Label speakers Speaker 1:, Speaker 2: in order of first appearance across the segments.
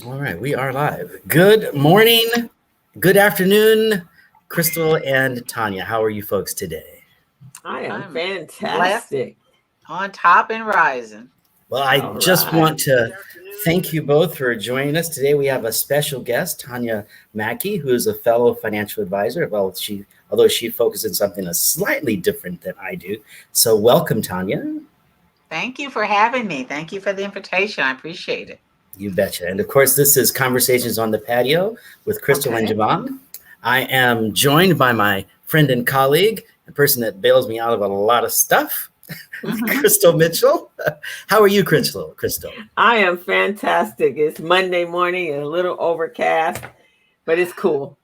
Speaker 1: All right, we are live. Good morning, good afternoon, Crystal and Tanya. How are you folks today?
Speaker 2: I am
Speaker 3: I'm blessed,
Speaker 2: fantastic.
Speaker 3: on top and rising.
Speaker 1: Well, I
Speaker 2: All
Speaker 1: just
Speaker 2: right.
Speaker 1: want to thank you both for joining us today. We have a special guest, Tanya Mackey, who is a fellow financial advisor. Although she focuses on something that's slightly different than I do. So, welcome, Tanya.
Speaker 3: Thank you for having me. Thank you for the invitation. I appreciate it.
Speaker 1: You betcha. And of course, this is Conversations on the Patio with Crystal and
Speaker 3: Okay.
Speaker 1: Jevon. I am joined by my friend and colleague, a person that bails me out of a lot of stuff,
Speaker 3: Mhm.
Speaker 1: Crystal Mitchell. How are you, Crystal?
Speaker 2: I am fantastic. It's Monday morning and a little overcast, but it's cool.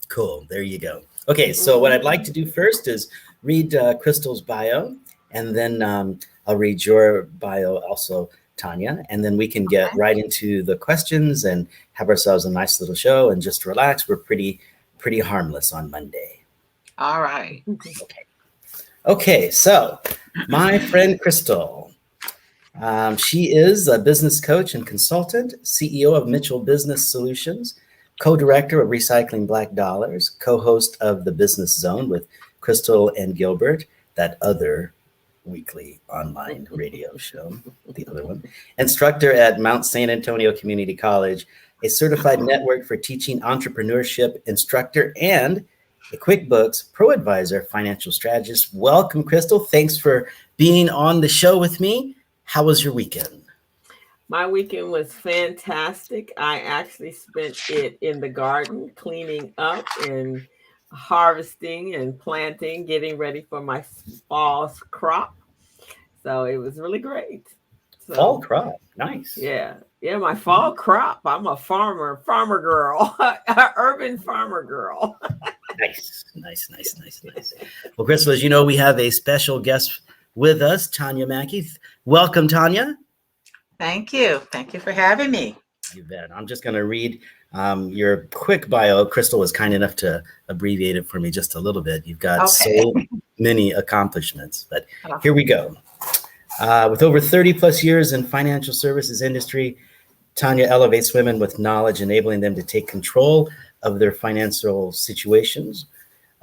Speaker 1: Cool. There you go. Okay, so what
Speaker 2: Mhm.
Speaker 1: I'd like to do first is read Crystal's bio, and then I'll read your bio also, Tanya, and then we can get
Speaker 3: Okay.
Speaker 1: right into the questions and have ourselves a nice little show and just relax. We're pretty harmless on Monday.
Speaker 3: All right.
Speaker 1: Okay. Okay, so my friend Crystal, she is a business coach and consultant, CEO of Mitchell Business Solutions, co-director of Recycling Black Dollars, co-host of The Business Zone with Crystal and Gilbert, that other weekly online radio show, the other one, instructor at Mount San Antonio Community College, a certified network for teaching entrepreneurship instructor, and a QuickBooks Pro Advisor financial strategist. Welcome, Crystal. Thanks for being on the show with me. How was your weekend?
Speaker 2: My weekend was fantastic. I actually spent it in the garden, cleaning up and harvesting and planting, getting ready for my fall crop. So it was really great.
Speaker 1: Fall
Speaker 2: So
Speaker 1: crop. Nice.
Speaker 2: yeah, my fall crop. I'm a farmer girl, urban farmer girl.
Speaker 1: Nice. Well, Crystal, as you know, we have a special guest with us, Tanya Mackey. Welcome, Tanya.
Speaker 3: Thank you. Thank you for having me.
Speaker 1: You bet. I'm just going to read your quick bio. Crystal was kind enough to abbreviate it for me just a little bit. You've got
Speaker 3: Okay.
Speaker 1: so many accomplishments, but
Speaker 3: Oh,
Speaker 1: here we go. With over 30 plus years in financial services industry, Tanya elevates women with knowledge, enabling them to take control of their financial situations,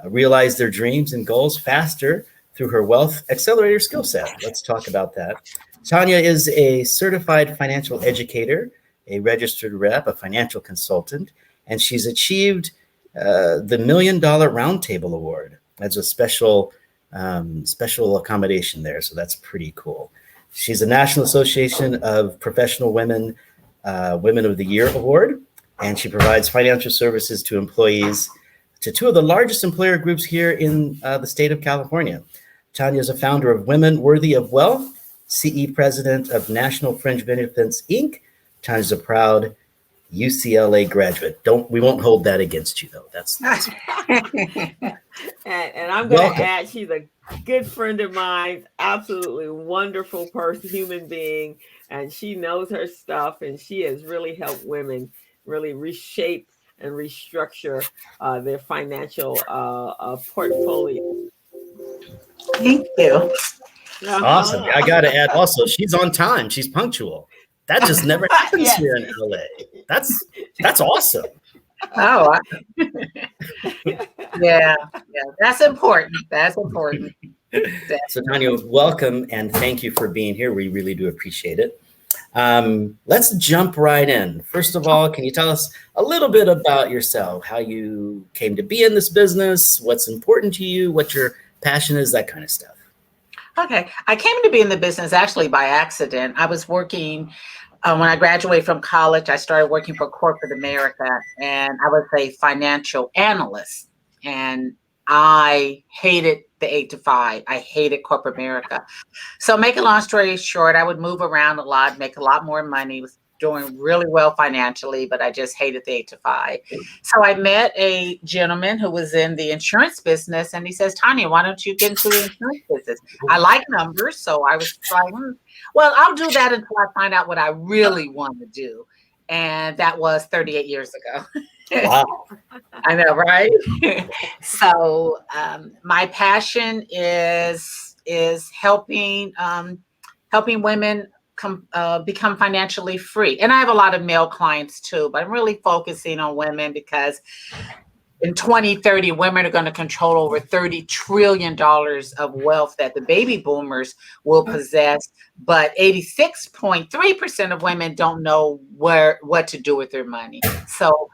Speaker 1: realize their dreams and goals faster through her wealth accelerator skill set. Let's talk about that. Tanya is a certified financial educator, a registered rep, a financial consultant, and she's achieved the $1 Million Roundtable Award as a special accommodation there. So that's pretty cool. She's a National Association of Professional Women Women of the Year Award, and she provides financial services to employees to two of the largest employer groups here in the state of California. Tanya is a founder of Women Worthy of Wealth, CE president of National Fringe Benefits, Inc. Tanya is a proud UCLA graduate. We won't hold that against you, though. That's
Speaker 2: And I'm going to
Speaker 1: welcome.
Speaker 2: add, she's a good friend of mine, absolutely wonderful person, human being, and she knows her stuff, and she has really helped women really reshape and restructure their financial portfolio.
Speaker 3: thank you.
Speaker 1: Awesome. I
Speaker 2: Uh-huh.
Speaker 1: got to add also, she's on time. She's punctual. That just never happens
Speaker 2: Yes.
Speaker 1: here in LA. That's awesome.
Speaker 3: Oh, yeah. Yeah. That's important. That's important.
Speaker 1: So, Tanya, welcome and thank you for being here. We really do appreciate it. Let's jump right in. First of all, can you tell us a little bit about yourself, how you came to be in this business, what's important to you, what your passion is, that kind of stuff?
Speaker 3: Okay. I came to be in the business actually by accident. I was working when I graduated from college. I started working for corporate America, and I was a financial analyst. And I hated the 8 to 5. I hated corporate America. So, make a long story short, I would move around a lot, make a lot more money, was doing really well financially, but I just hated the 8 to 5. So I met a gentleman who was in the insurance business, and he says, Tanya, why don't you get into the insurance business? I like numbers. So I was like, well, I'll do that until I find out what I really want to do. And that was 38 years ago.
Speaker 1: Wow.
Speaker 3: I know, right? So my passion is helping helping women become financially free. And I have a lot of male clients too, but I'm really focusing on women because in 2030, women are going to control over $30 trillion of wealth that the baby boomers will possess. But 86.3% of women don't know what to do with their money. So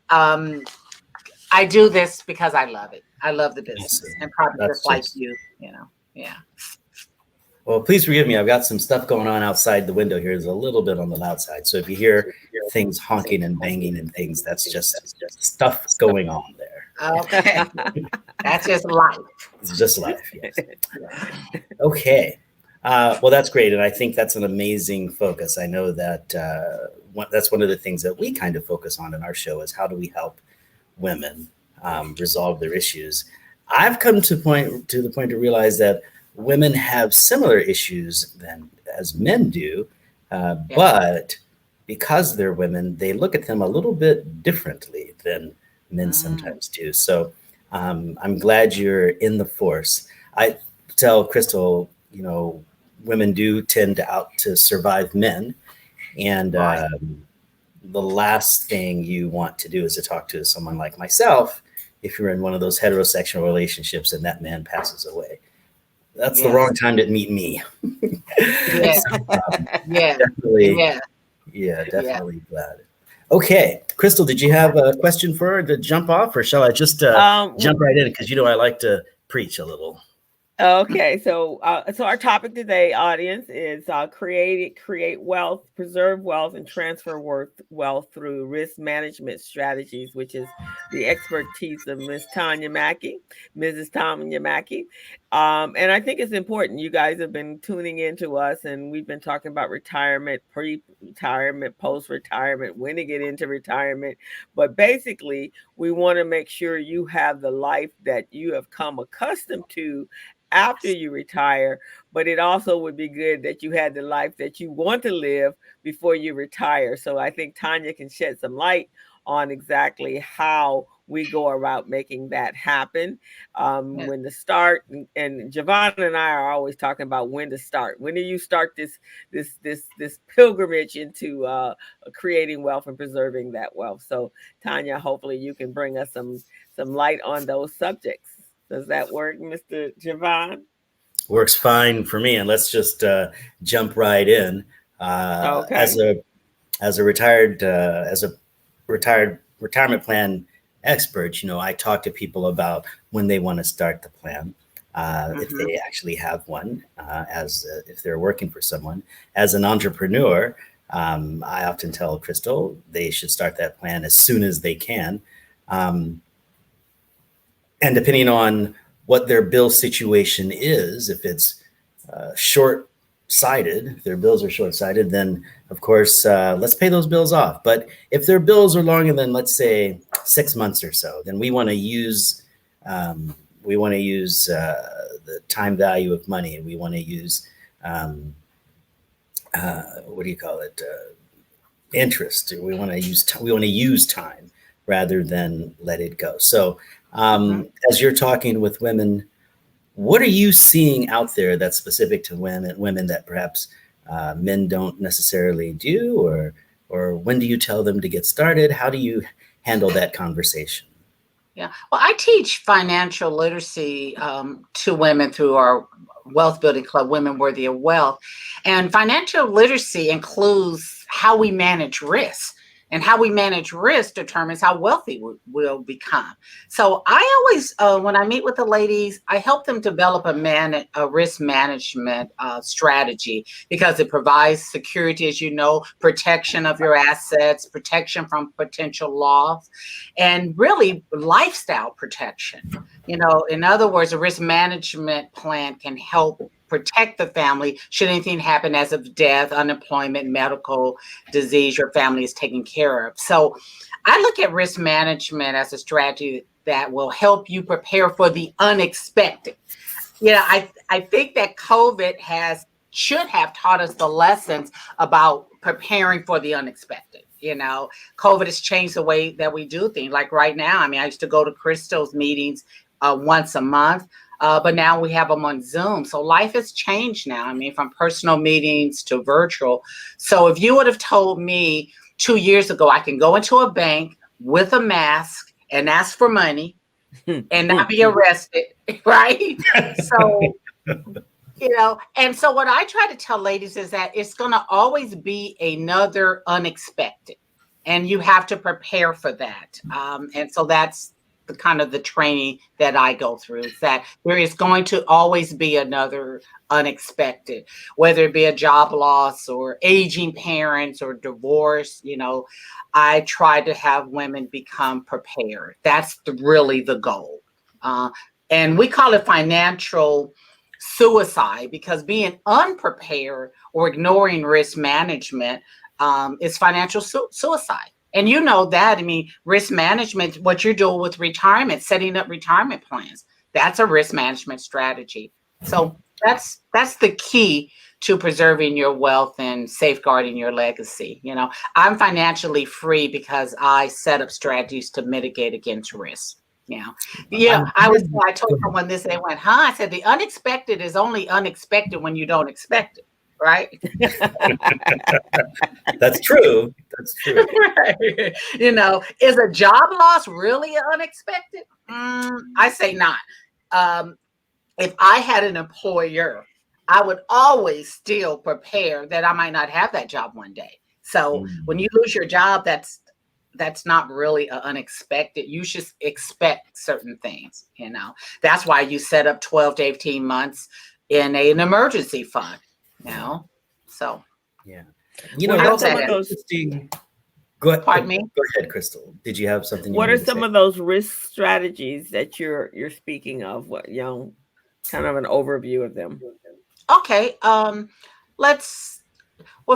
Speaker 3: I do this because I love it. I love the business, and probably just like you, yeah.
Speaker 1: Well, please forgive me. I've got some stuff going on outside the window here. There's a little bit on the loud side. So if you hear things honking and banging and things, that's just stuff going on there.
Speaker 3: Okay. That's just life.
Speaker 1: It's just life, yes. Okay. Well, that's great. And I think that's an amazing focus. I know that that's one of the things that we kind of focus on in our show is how do we help women resolve their issues. I've come to the point to realize that women have similar issues as men do, but because they're women, they look at them a little bit differently than men sometimes do. So I'm glad you're in the force. I tell Crystal, women do tend to survive men, and the last thing you want to do is to talk to someone like myself if you're in one of those heterosexual relationships and that man passes away. That's the wrong time to meet me.
Speaker 3: Yeah.
Speaker 1: Definitely glad. Okay, Crystal, did you have a question for her to jump off, or shall I just jump right in? Because I like to preach a little.
Speaker 2: Okay, so our topic today, audience, is create wealth, preserve wealth, and transfer wealth through risk management strategies, which is the expertise of Mrs. Tanya Mackey. And I think it's important. You guys have been tuning in to us, and we've been talking about retirement, pre-retirement, post-retirement, when to get into retirement. But basically, we want to make sure you have the life that you have come accustomed to after you retire, but it also would be good that you had the life that you want to live before you retire. So I think Tanya can shed some light on exactly how we go about making that happen, when to start. And Jevon and I are always talking about when to start. When do you start this pilgrimage into creating wealth and preserving that wealth? So Tanya, hopefully you can bring us some light on those subjects. Does that work, Mr. Jevon?
Speaker 1: Works fine for me, and let's just jump right in.
Speaker 2: Okay.
Speaker 1: As a retired retirement plan expert, I talk to people about when they want to start the plan, if they actually have one, if they're working for someone. As an entrepreneur, I often tell Crystal they should start that plan as soon as they can. And depending on what their bill situation is, if it's short-sighted, if their bills are short-sighted, then of course, let's pay those bills off. But if their bills are longer than, let's say, 6 months or so, then we want to use the time value of money, and we want to use interest. We want to use time rather than let it go. So as you're talking with women, what are you seeing out there that's specific to women that perhaps men don't necessarily do, or when do you tell them to get started? How do you handle that conversation?
Speaker 3: Yeah, well, I teach financial literacy to women through our wealth building club, Women Worthy of Wealth. And financial literacy includes how we manage risk. And how we manage risk determines how wealthy we'll become. So I always, when I meet with the ladies, I help them develop a risk management strategy, because it provides security, as you know, protection of your assets, protection from potential loss, and really lifestyle protection. In other words, a risk management plan can help protect the family should anything happen as of death, unemployment, medical disease your family is taken care of. So I look at risk management as a strategy that will help you prepare for the unexpected. I think that COVID should have taught us the lessons about preparing for the unexpected. COVID has changed the way that we do things. Like right now, I used to go to Crystal's meetings once a month. But now we have them on Zoom. So life has changed now. I mean, from personal meetings to virtual. So if you would have told me 2 years ago, I can go into a bank with a mask and ask for money and not be arrested, right? So, and so what I try to tell ladies is that it's going to always be another unexpected, and you have to prepare for that. And so that's the kind of the training that I go through, is that there is going to always be another unexpected, whether it be a job loss or aging parents or divorce. I try to have women become prepared. That's really the goal. And we call it financial suicide, because being unprepared or ignoring risk management is financial suicide. And you know that. I mean, risk management, what you're doing with retirement, setting up retirement plans, that's a risk management strategy. So that's the key to preserving your wealth and safeguarding your legacy. I'm financially free because I set up strategies to mitigate against risk. I told someone this, they went, I said, the unexpected is only unexpected when you don't expect it. Right.
Speaker 1: That's true.
Speaker 3: Right. Is a job loss really unexpected? I say not. If I had an employer, I would always still prepare that I might not have that job one day. So when you lose your job, that's not really unexpected. You should expect certain things. That's why you set up 12 to 18 months in an emergency fund. So
Speaker 1: yeah,
Speaker 2: some of those
Speaker 1: interesting. Go ahead.
Speaker 3: Pardon me.
Speaker 1: Go ahead, Crystal. Did you have something?
Speaker 2: What are some of those risk strategies that you're speaking of? What kind of an overview of them?
Speaker 3: Okay.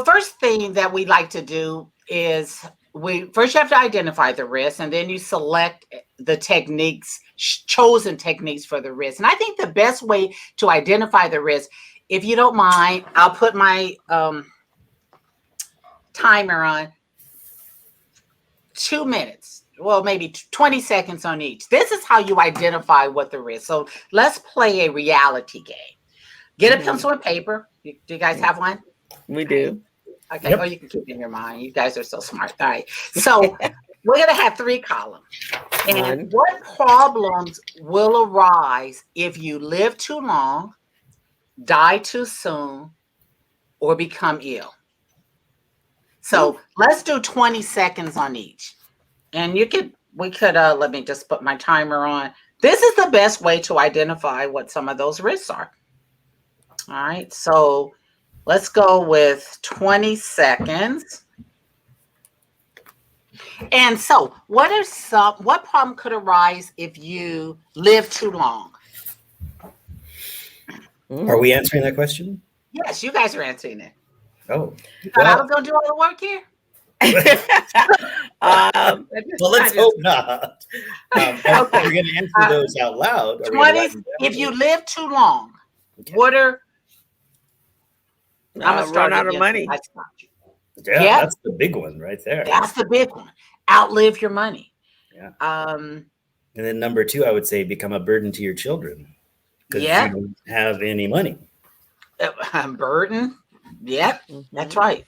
Speaker 3: First thing that we like to do is you have to identify the risk, and then you select the chosen techniques for the risk. And I think the best way to identify the risk, if you don't mind, I'll put my timer on. 2 minutes, well, maybe 20 seconds on each. This is how you identify what the risk. So let's play a reality game. Get a pencil and paper. Do you guys have one?
Speaker 2: We do.
Speaker 3: Okay. Yep. Or you can keep it in your mind. You guys are so smart. All right. So we're going to have 3 columns. And what problems will arise if you live too long, die too soon, or become ill? So let's do 20 seconds on each. And we could, let me just put my timer on. This is the best way to identify what some of those risks are. All right. So let's go with 20 seconds. And so what problem could arise if you live too long?
Speaker 1: Are we answering that question?
Speaker 3: Yes, you guys are answering it.
Speaker 1: Oh,
Speaker 3: I was going to do all the work here.
Speaker 1: Well, let's hope not. We're going to answer those out loud.
Speaker 3: 20. If you live too long, what are? I'm gonna
Speaker 2: run out of money.
Speaker 1: Yeah, that's the big one right there.
Speaker 3: That's the big one. Outlive your money.
Speaker 1: Yeah. And then number 2, I would say become a burden to your children because you don't have any money.
Speaker 3: Burden. Yep, that's right.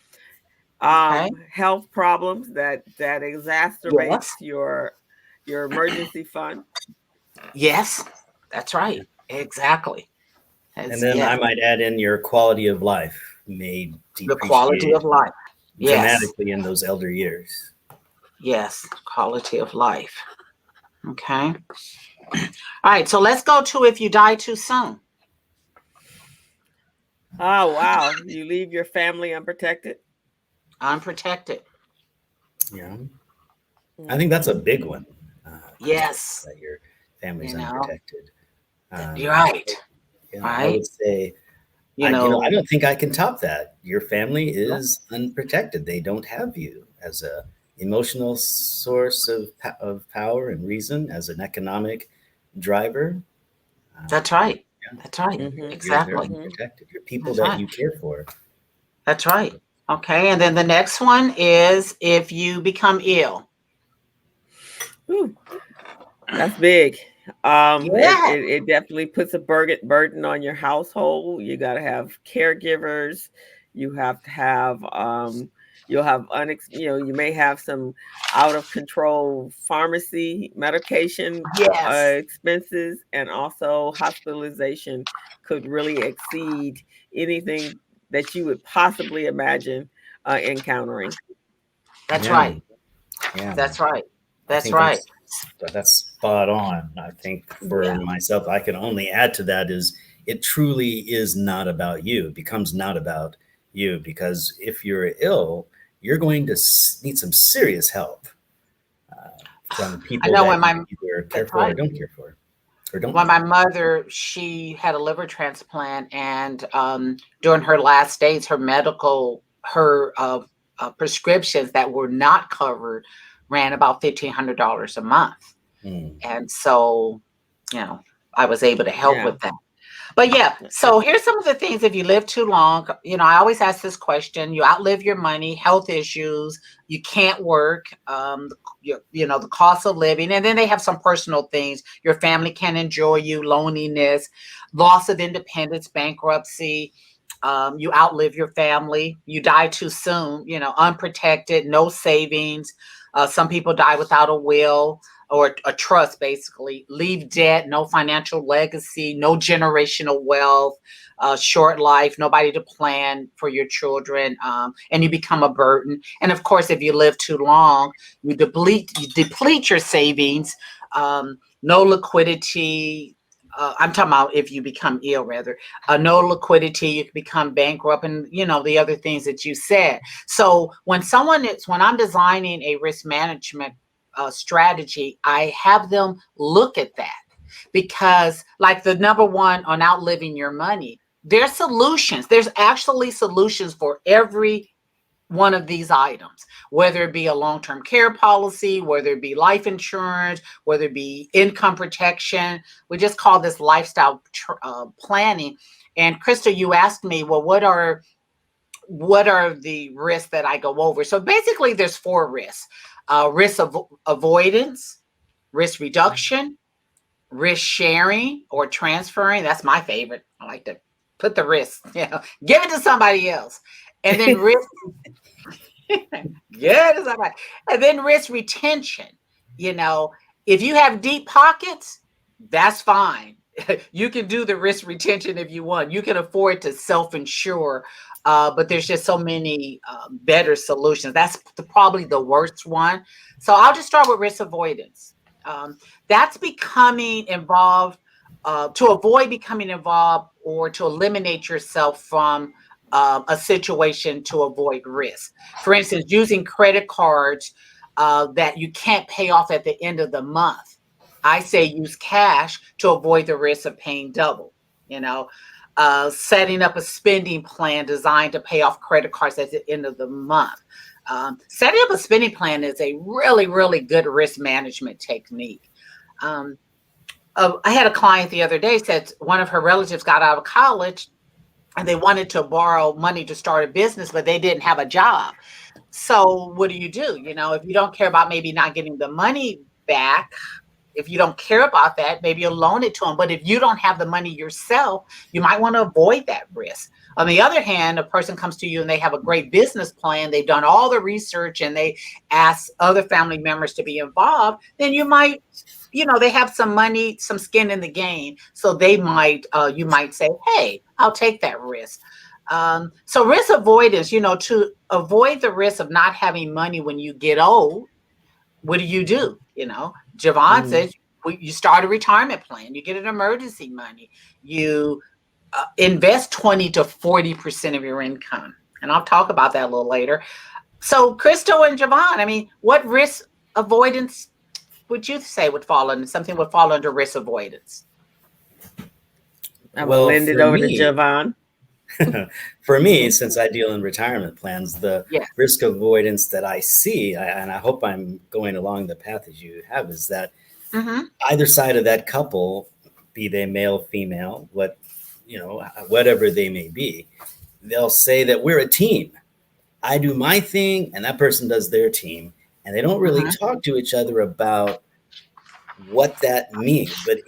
Speaker 2: Health problems that exacerbates your emergency fund.
Speaker 3: Yes, that's right. Exactly.
Speaker 1: And then I might add in your quality of life may depreciate
Speaker 3: the quality of life
Speaker 1: dramatically in those elder years.
Speaker 3: Yes, quality of life. Okay. All right, so let's go to if you die too soon.
Speaker 2: Oh, wow. You leave your family unprotected?
Speaker 3: Unprotected.
Speaker 1: Yeah. I think that's a big one.
Speaker 3: Yes.
Speaker 1: That your family's unprotected.
Speaker 3: You're right.
Speaker 1: I would say, I don't think I can top that. Your family is unprotected. They don't have you as a emotional source of power and reason, as an economic driver.
Speaker 3: That's right. That's right. Exactly.
Speaker 1: You're protected. You're people that you care for.
Speaker 3: That's right. Okay. And then the next one is if you become ill.
Speaker 2: Ooh, that's big.
Speaker 3: Yeah.
Speaker 2: It definitely puts a burden on your household. You got to have caregivers. You have to have you'll have you may have some out of control pharmacy medication
Speaker 3: Yes.
Speaker 2: expenses, and also hospitalization could really exceed anything that you would possibly imagine encountering.
Speaker 3: That's
Speaker 1: Yeah,
Speaker 3: right.
Speaker 1: yeah.
Speaker 3: That's right.
Speaker 1: I
Speaker 3: That's
Speaker 1: think
Speaker 3: right.
Speaker 1: that's spot on. I think for
Speaker 3: Yeah.
Speaker 1: myself, I can only add to that is it truly is not about you. It becomes not about you because if you're ill, you're going to need some serious help from
Speaker 3: I
Speaker 1: people
Speaker 3: know
Speaker 1: that
Speaker 3: when
Speaker 1: you
Speaker 3: my
Speaker 1: either care
Speaker 3: that's
Speaker 1: for or
Speaker 3: right.
Speaker 1: don't care for or don't
Speaker 3: When
Speaker 1: like.
Speaker 3: my mother, she had a liver transplant, and during her last days, her prescriptions that were not covered ran about $1,500 a month,
Speaker 1: Mm.
Speaker 3: and so I was able to help
Speaker 2: Yeah.
Speaker 3: with that. But yeah, so here's some of the things. If you live too long, I always ask this question: you outlive your money, health issues, you can't work, the cost of living, and then they have some personal things. Your family can enjoy you, loneliness, loss of independence, bankruptcy. You outlive your family, you die too soon, unprotected, no savings. Some people die without a will or a trust, basically. Leave debt, no financial legacy, no generational wealth, short life, nobody to plan for your children, and you become a burden. And of course, if you live too long, you deplete your savings, no liquidity. I'm talking about if you become ill, rather. No liquidity, you can become bankrupt, and the other things that you said. So when I'm designing a risk management strategy, I have them look at that, because like the number one on outliving your money, there's solutions. There's actually solutions for every one of these items, whether it be a long-term care policy, whether it be life insurance, whether it be income protection. We just call this lifestyle planning. And Krista, you asked me, well, what are the risks that I go over? So basically there's 4 risks: risk of avoidance, risk reduction, risk sharing or transferring. That's my favorite. I like to put the risk, give it to somebody else. And then risk, give it to somebody. And then risk retention. If you have deep pockets, that's fine. You can do the risk retention if you want. You can afford to self-insure, but there's just so many better solutions. That's probably the worst one. So I'll just start with risk avoidance. That's becoming involved, to avoid becoming involved or to eliminate yourself from a situation to avoid risk. For instance, using credit cards that you can't pay off at the end of the month. I say use cash to avoid the risk of paying double. Setting up a spending plan designed to pay off credit cards at the end of the month. Setting up a spending plan is a really, really good risk management technique. I had a client the other day said one of her relatives got out of college and they wanted to borrow money to start a business, but they didn't have a job. So what do? If you don't care about maybe not getting the money back, if you don't care about that, maybe you'll loan it to them. But if you don't have the money yourself, you might want to avoid that risk. On the other hand, a person comes to you and they have a great business plan. They've done all the research and they ask other family members to be involved. Then you might, they have some money, some skin in the game. So you might say, hey, I'll take that risk. So risk avoidance, to avoid the risk of not having money when you get old, what do? Jevon says you start a retirement plan, you get an emergency money, you invest 20 to 40% of your income. And I'll talk about that a little later. So Crystal and Jevon, what risk avoidance would you say would fall under risk avoidance?
Speaker 2: I'm gonna
Speaker 1: Well,
Speaker 2: lend it over to Jevon.
Speaker 1: for me, since I deal in retirement plans, the
Speaker 3: Yeah.
Speaker 1: risk avoidance that I see, and I hope I'm going along the path as you have, is that either side of that couple, be they male, female, whatever they may be, they'll say that we're a team. I do my thing and that person does their team. And they don't really talk to each other about what that means, but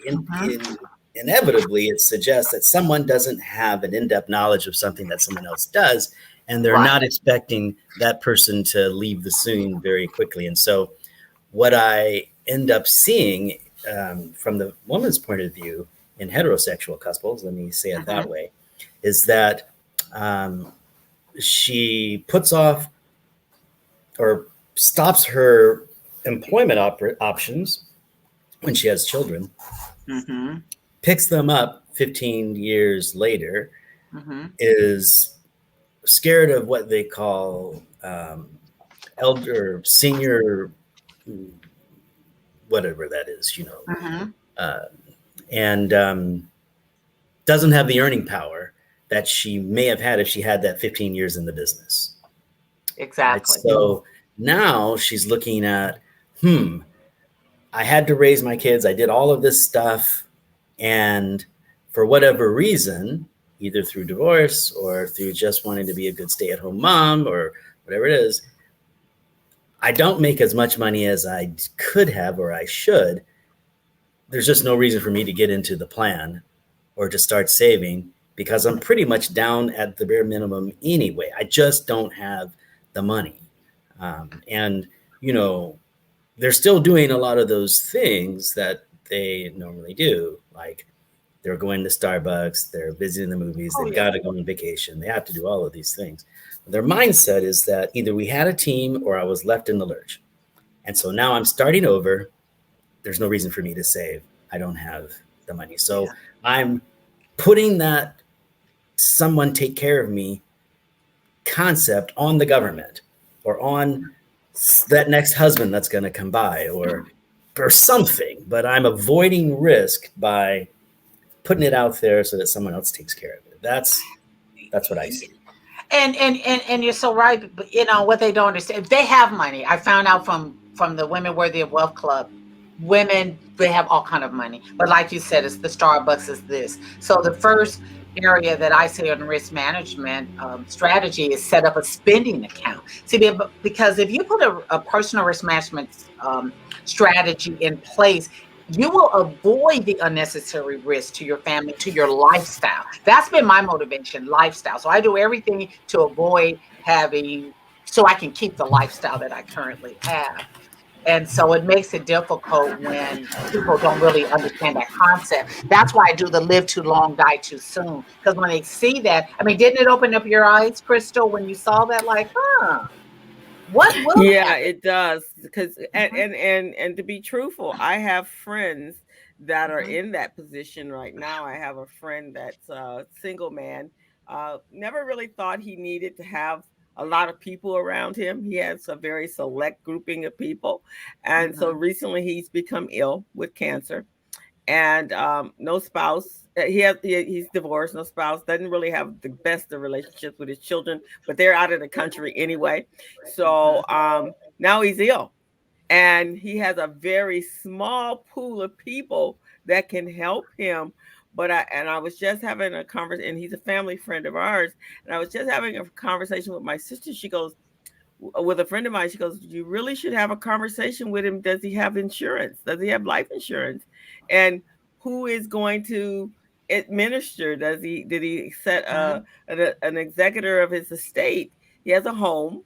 Speaker 1: inevitably it suggests that someone doesn't have an in-depth knowledge of something that someone else does, and they're
Speaker 3: Right.
Speaker 1: not expecting that person to leave the scene very quickly. And so what I end up seeing from the woman's point of view in heterosexual couples, let me say it that way, is that she puts off or stops her employment options when she has children, picks them up 15 years later, is scared of what they call elder, senior, whatever that is, and doesn't have the earning power that she may have had if she had that 15 years in the business.
Speaker 3: Exactly.
Speaker 1: Right? So now she's looking at, I had to raise my kids. I did all of this stuff. And for whatever reason, either through divorce or through just wanting to be a good stay-at-home mom or whatever it is, I don't make as much money as I could have or I should. There's just no reason for me to get into the plan or to start saving because I'm pretty much down at the bare minimum anyway. I just don't have the money. And, they're still doing a lot of those things that they normally do. Like they're going to Starbucks, they're visiting the movies, they've got to go on vacation. They have to do all of these things. Their mindset is that either we had a team or I was left in the lurch. And so now I'm starting over. There's no reason for me to save. I don't have the money. So I'm putting that someone take care of me concept on the government or on that next husband that's going to come by or something, but I'm avoiding risk by putting it out there so that someone else takes care of it. That's what I see.
Speaker 3: And you're so right. But what they don't understand, if they have money, I found out from the Women Worthy of Wealth Club, women, they have all kind of money. But like you said, it's the Starbucks is this. So the first area that I say on risk management strategy is set up a spending account. See, because if you put a personal risk management strategy in place, you will avoid the unnecessary risk to your family, to your lifestyle. That's been my motivation, lifestyle. So I do everything to avoid so I can keep the lifestyle that I currently have. And so it makes it difficult when people don't really understand that concept. That's why I do the live too long, die too soon. Because when they see that, didn't it open up your eyes, Crystal, when you saw that? Like, what will happen?
Speaker 2: It does. Because and to be truthful, I have friends that are in that position right now. I have a friend that's a single man. Never really thought he needed to have a lot of people around him. He has a very select grouping of people. And so recently he's become ill with cancer and no spouse. He's divorced, no spouse, doesn't really have the best of relationships with his children, but they're out of the country anyway. So now he's ill and he has a very small pool of people that can help him. But I was just having a conversation, and he's a family friend of ours. And I was just having a conversation with my sister. She goes, with a friend of mine, she goes, you really should have a conversation with him. Does he have insurance? Does he have life insurance? And who is going to administer? Did he set an executor of his estate? He has a home.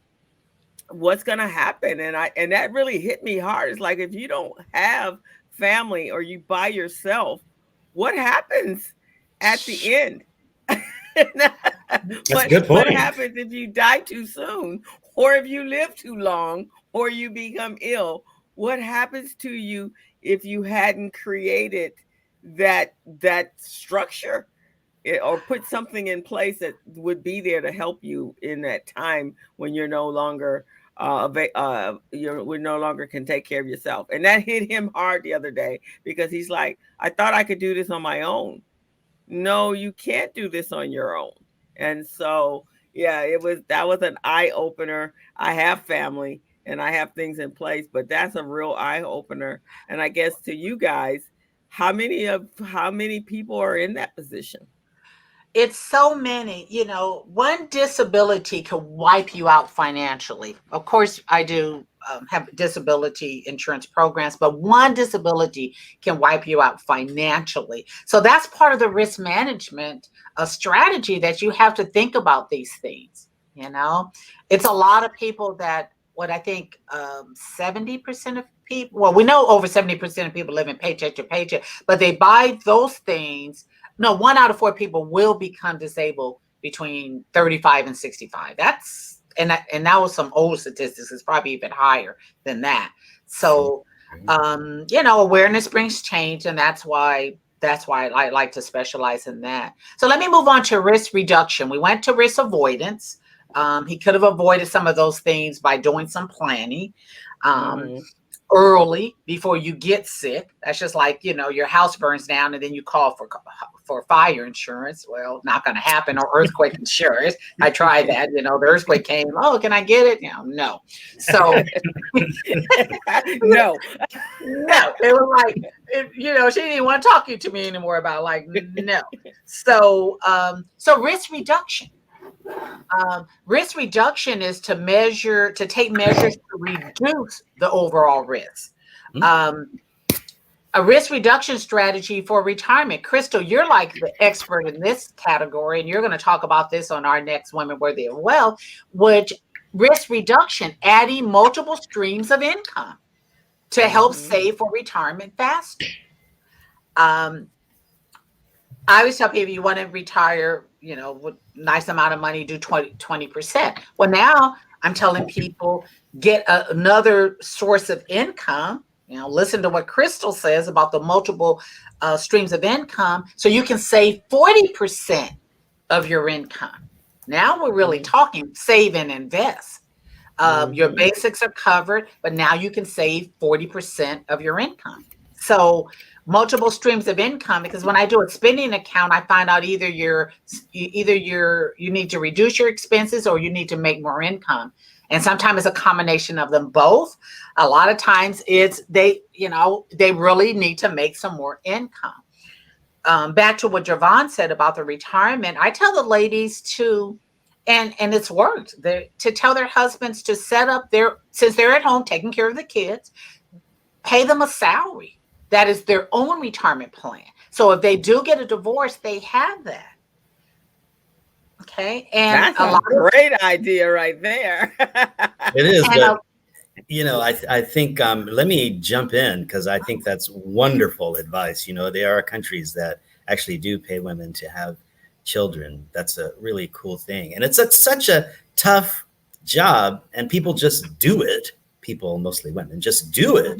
Speaker 2: What's going to happen? And that really hit me hard. It's like, if you don't have family or you by yourself, what happens at the end?
Speaker 1: That's a good point.
Speaker 2: What happens if you die too soon, or if you live too long, or you become ill? What happens to you if you hadn't created that structure or put something in place that would be there to help you in that time when you're no longer we no longer can take care of yourself? And that hit him hard the other day, because he's like, I thought I could do this on my own. No, you can't do this on your own. And so, that was an eye opener. I have family and I have things in place, but that's a real eye opener. And I guess to you guys, how many people are in that position?
Speaker 3: It's so many. One disability can wipe you out financially. Of course, I do have disability insurance programs, but one disability can wipe you out financially. So that's part of the risk management strategy, that you have to think about these things. It's a lot of people that, what I think 70% of people, well, we know over 70% of people live in paycheck to paycheck, but they buy those things. No, 1 out of 4 people will become disabled between 35 and 65. And that was some old statistics. It's probably even higher than that. So, awareness brings change, and that's why I like to specialize in that. So let me move on to risk reduction. We went to risk avoidance. He could have avoided some of those things by doing some planning. Early, before you get sick. That's just like, your house burns down and then you call for fire insurance. Well, not going to happen. Or earthquake insurance. I tried that. The earthquake came. Oh, can I get it? No. So
Speaker 2: no.
Speaker 3: It was like, she didn't even want to talk to me anymore about, like, no. So risk reduction. Risk reduction is to take measures to reduce the overall risk. A risk reduction strategy for retirement. Crystal, you're like the expert in this category, and you're going to talk about this on our next Women Worthy of Wealth, which risk reduction, adding multiple streams of income to help save for retirement faster. I always tell people, you want to retire, with nice amount of money, do 20%. Well, now I'm telling people, get another source of income. Listen to what Crystal says about the multiple streams of income, so you can save 40% of your income. Now we're really talking save and invest. Your basics are covered, but now you can save 40% of your income. So multiple streams of income, because when I do a spending account, I find out either you need to reduce your expenses or you need to make more income. And sometimes it's a combination of them both. A lot of times it's they really need to make some more income. Back to what Jevon said about the retirement, I tell the ladies to, and it's worked, to tell their husbands to set up since they're at home taking care of the kids, pay them a salary. That is their own retirement plan. So if they do get a divorce, they have that. Okay. And
Speaker 2: that's a great idea right there.
Speaker 1: It is. But, I think, let me jump in, because I think that's wonderful advice. There are countries that actually do pay women to have children. That's a really cool thing. And it's such a tough job, and people just do it. People, mostly women, just do it.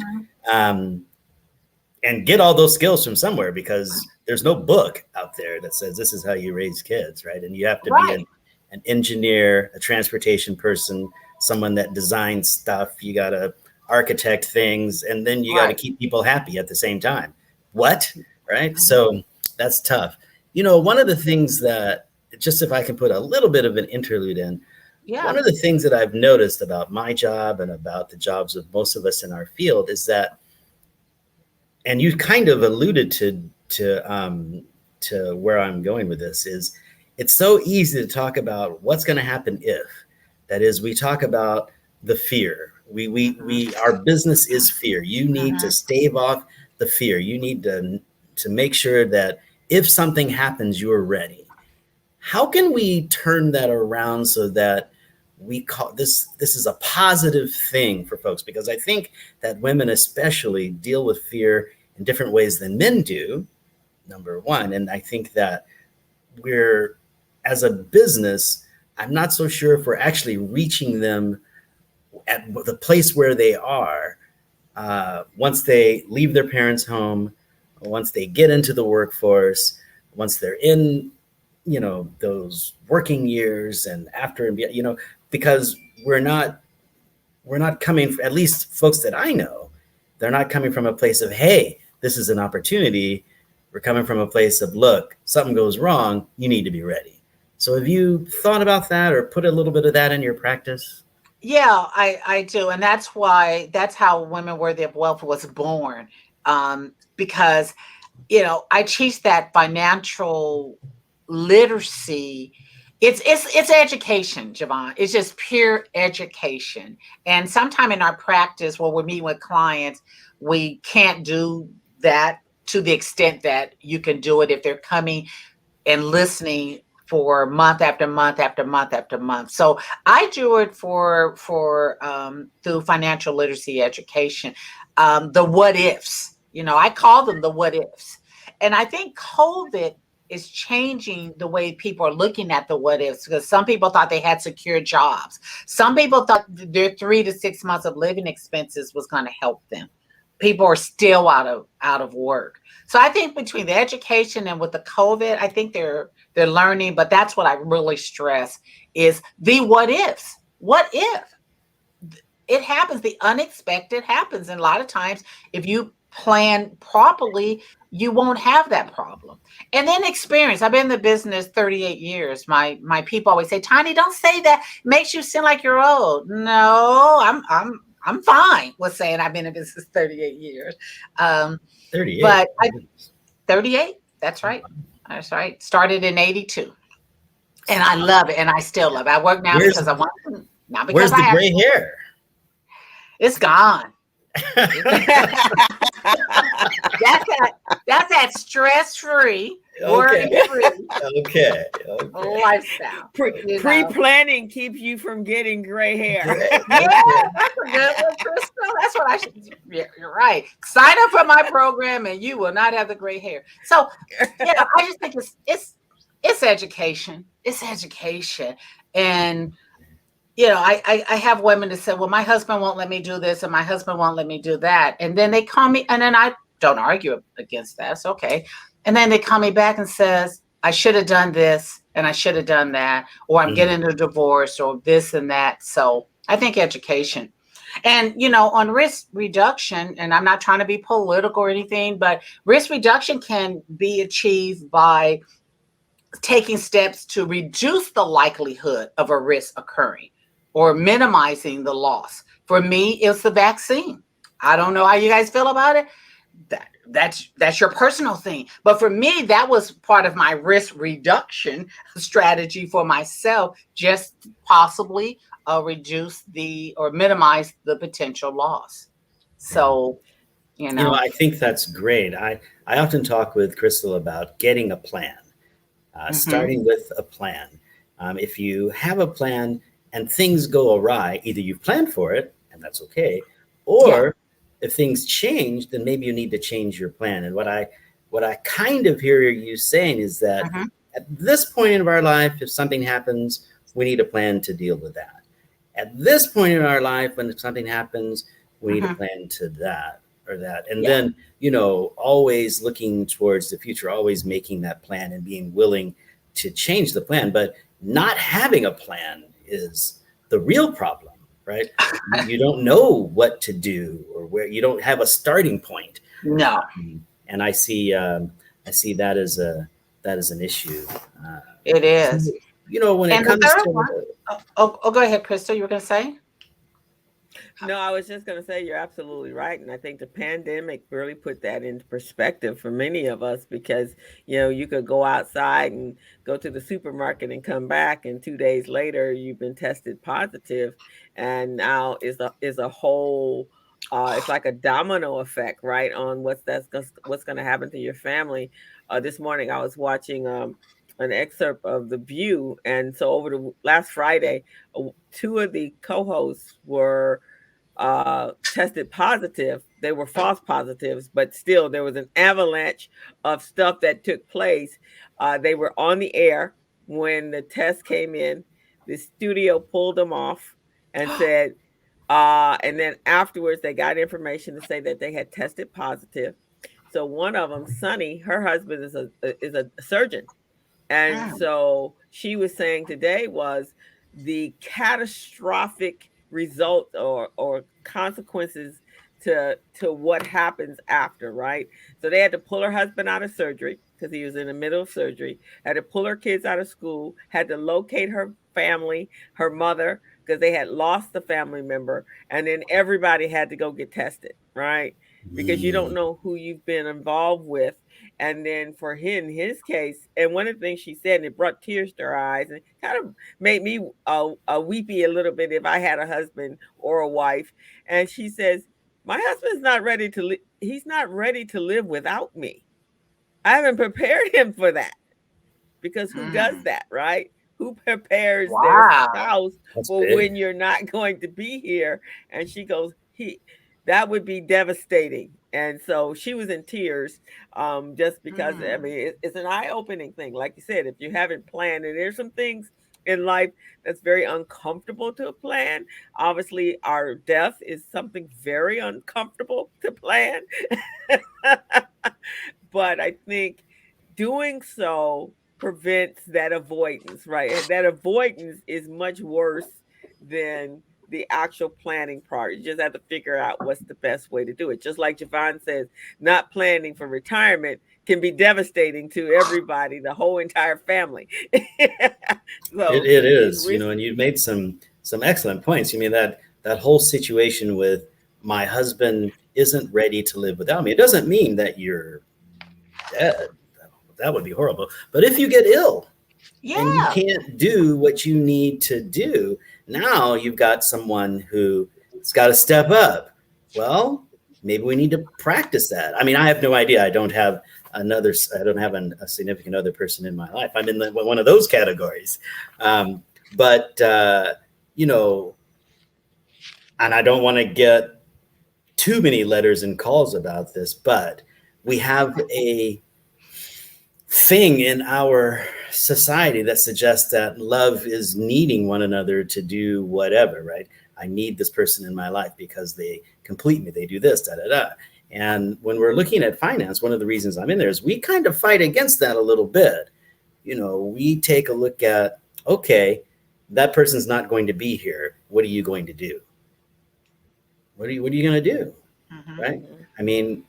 Speaker 1: And get all those skills from somewhere, because there's no book out there that says this is how you raise kids, right? And you have to be an engineer, a transportation person, someone that designs stuff. You got to architect things, and then you got to keep people happy at the same time. What? Right? So that's tough. One of the things that, just if I can put a little bit of an interlude in, one of the things that I've noticed about my job and about the jobs of most of us in our field is that, and you kind of alluded to where I'm going with this, is it's so easy to talk about what's going to happen if. That is, we talk about the fear. Our business is fear. You need to stave off the fear. You need to make sure that if something happens, you're ready. How can we turn that around so that we call this is a positive thing for folks? Because I think that women especially deal with fear in different ways than men do, number one. And I think that as a business, I'm not so sure if we're actually reaching them at the place where they are once they leave their parents' home, once they get into the workforce, once they're in, those working years, and after, because we're not coming, at least folks that I know, they're not coming from a place of, hey, this is an opportunity. We're coming from a place of, look, something goes wrong, you need to be ready. So have you thought about that, or put a little bit of that in your practice?
Speaker 3: Yeah, I do. And that's how Women Worthy of Wealth was born. Because, I teach that financial literacy It's education, Jevon. It's just pure education. And sometime in our practice, when we're meeting with clients, we can't do that to the extent that you can do it if they're coming and listening for month after month after month after month. So I do it for through financial literacy education. The what ifs, I call them the what ifs. And I think COVID is changing the way people are looking at the what ifs, because some people thought they had secure jobs. Some people thought their 3 to 6 months of living expenses was going to help them. People are still out of work. So I think between the education and with the COVID, I think they're learning, but that's what I really stress is the what ifs. What if it happens? The unexpected happens. And a lot of times, if you plan properly, you won't have that problem. And then experience. I've been in the business 38 years. My people always say, Tanya, don't say that. It makes you seem like you're old. No, I'm fine with saying I've been in business 38 years.
Speaker 1: 38.
Speaker 3: But 38. That's right. That's right. Started in 82. And I love it. And I still love it. I work now because I want to. Not because
Speaker 1: where's the gray hair?
Speaker 3: It's gone. That's that stress-free, worry-free
Speaker 1: okay.
Speaker 3: lifestyle.
Speaker 2: Pre-planning keeps you from getting gray hair.
Speaker 3: Yeah, that's a good one, Crystal. That's what I should do. Yeah, you're right. Sign up for my program and you will not have the gray hair. So, I just think it's education. It's education. And I have women that say, well, my husband won't let me do this and my husband won't let me do that. And then they call me, and then I don't argue against that. It's okay. And then they call me back and says, I should have done this and I should have done that, or I'm getting a divorce or this and that. So I think education. And, on risk reduction, and I'm not trying to be political or anything, but risk reduction can be achieved by taking steps to reduce the likelihood of a risk occurring or minimizing the loss. For me, it's the vaccine. I don't know how you guys feel about it. That's your personal thing. But for me, that was part of my risk reduction strategy for myself, just possibly reduce or minimize the potential loss. So,
Speaker 1: I think that's great. I often talk with Crystal about getting a plan. Starting with a plan. If you have a plan and things go awry, either you've planned for it, and that's okay, or if things change, then maybe you need to change your plan. And what I kind of hear you saying is that at this point in our life, if something happens, we need a plan to deal with that. At this point in our life, when something happens, we need a plan to that or that. And then, always looking towards the future, always making that plan and being willing to change the plan. But not having a plan is the real problem, right? You don't know what to do or where, you don't have a starting point.
Speaker 3: No.
Speaker 1: And I see that as an issue.
Speaker 3: It is.
Speaker 1: When it comes to
Speaker 3: one, go ahead, Crystal. You were going to say?
Speaker 2: No, I was just going to say you're absolutely right. And I think the pandemic really put that into perspective for many of us because, you could go outside and go to the supermarket and come back. And 2 days later, you've been tested positive. And now is a whole, it's like a domino effect, right? On what's going to happen to your family. This morning, I was watching an excerpt of The View. And so over the last Friday, 2 of the co-hosts were tested positive. They were false positives, but still there was an avalanche of stuff that took place. They were on the air when the test came in. The studio pulled them off and said, and then afterwards they got information to say that they had tested positive. So one of them, Sunny, her husband is a surgeon. And so she was saying today was the catastrophic result or consequences to what happens after, right? So they had to pull her husband out of surgery because he was in the middle of surgery, had to pull her kids out of school, had to locate her family, her mother, because they had lost a family member, and then everybody had to go get tested, right? Because you don't know who you've been involved with. And then for him, in his case, and one of the things she said, and it brought tears to her eyes, and kind of made me weepy a little bit if I had a husband or a wife. And she says, "My husband's not ready to. He's not ready to live without me. I haven't prepared him for that." Because who does that, right? Who prepares their spouse for when you're not going to be here? And she goes, that would be devastating. And so she was in tears, just because, I mean, it's an eye-opening thing. Like you said, if you haven't planned, and there's some things in life that's very uncomfortable to plan. Obviously, our death is something very uncomfortable to plan. But I think doing so prevents that avoidance, right? And that avoidance is much worse than the actual planning part. You just have to figure out what's the best way to do it. Just like Jevon says, not planning for retirement can be devastating to everybody, the whole entire family.
Speaker 1: So it is, and you've made some excellent points. You mean that whole situation with my husband isn't ready to live without me. It doesn't mean that you're dead. That would be horrible. But if you get ill and you can't do what you need to do, now you've got someone who's got to step up. Well, maybe we need to practice that. I mean, I have no idea. I don't have a significant other person in my life. I'm in one of those categories. And I don't want to get too many letters and calls about this, but we have a thing in our society that suggests that love is needing one another to do whatever, right? I need this person in my life because they complete me. They do this, da, da, da. And when we're looking at finance, one of the reasons I'm in there is we kind of fight against that a little bit. We take a look at, okay, that person's not going to be here. What are you going to do? What are you going to do? Right? I mean,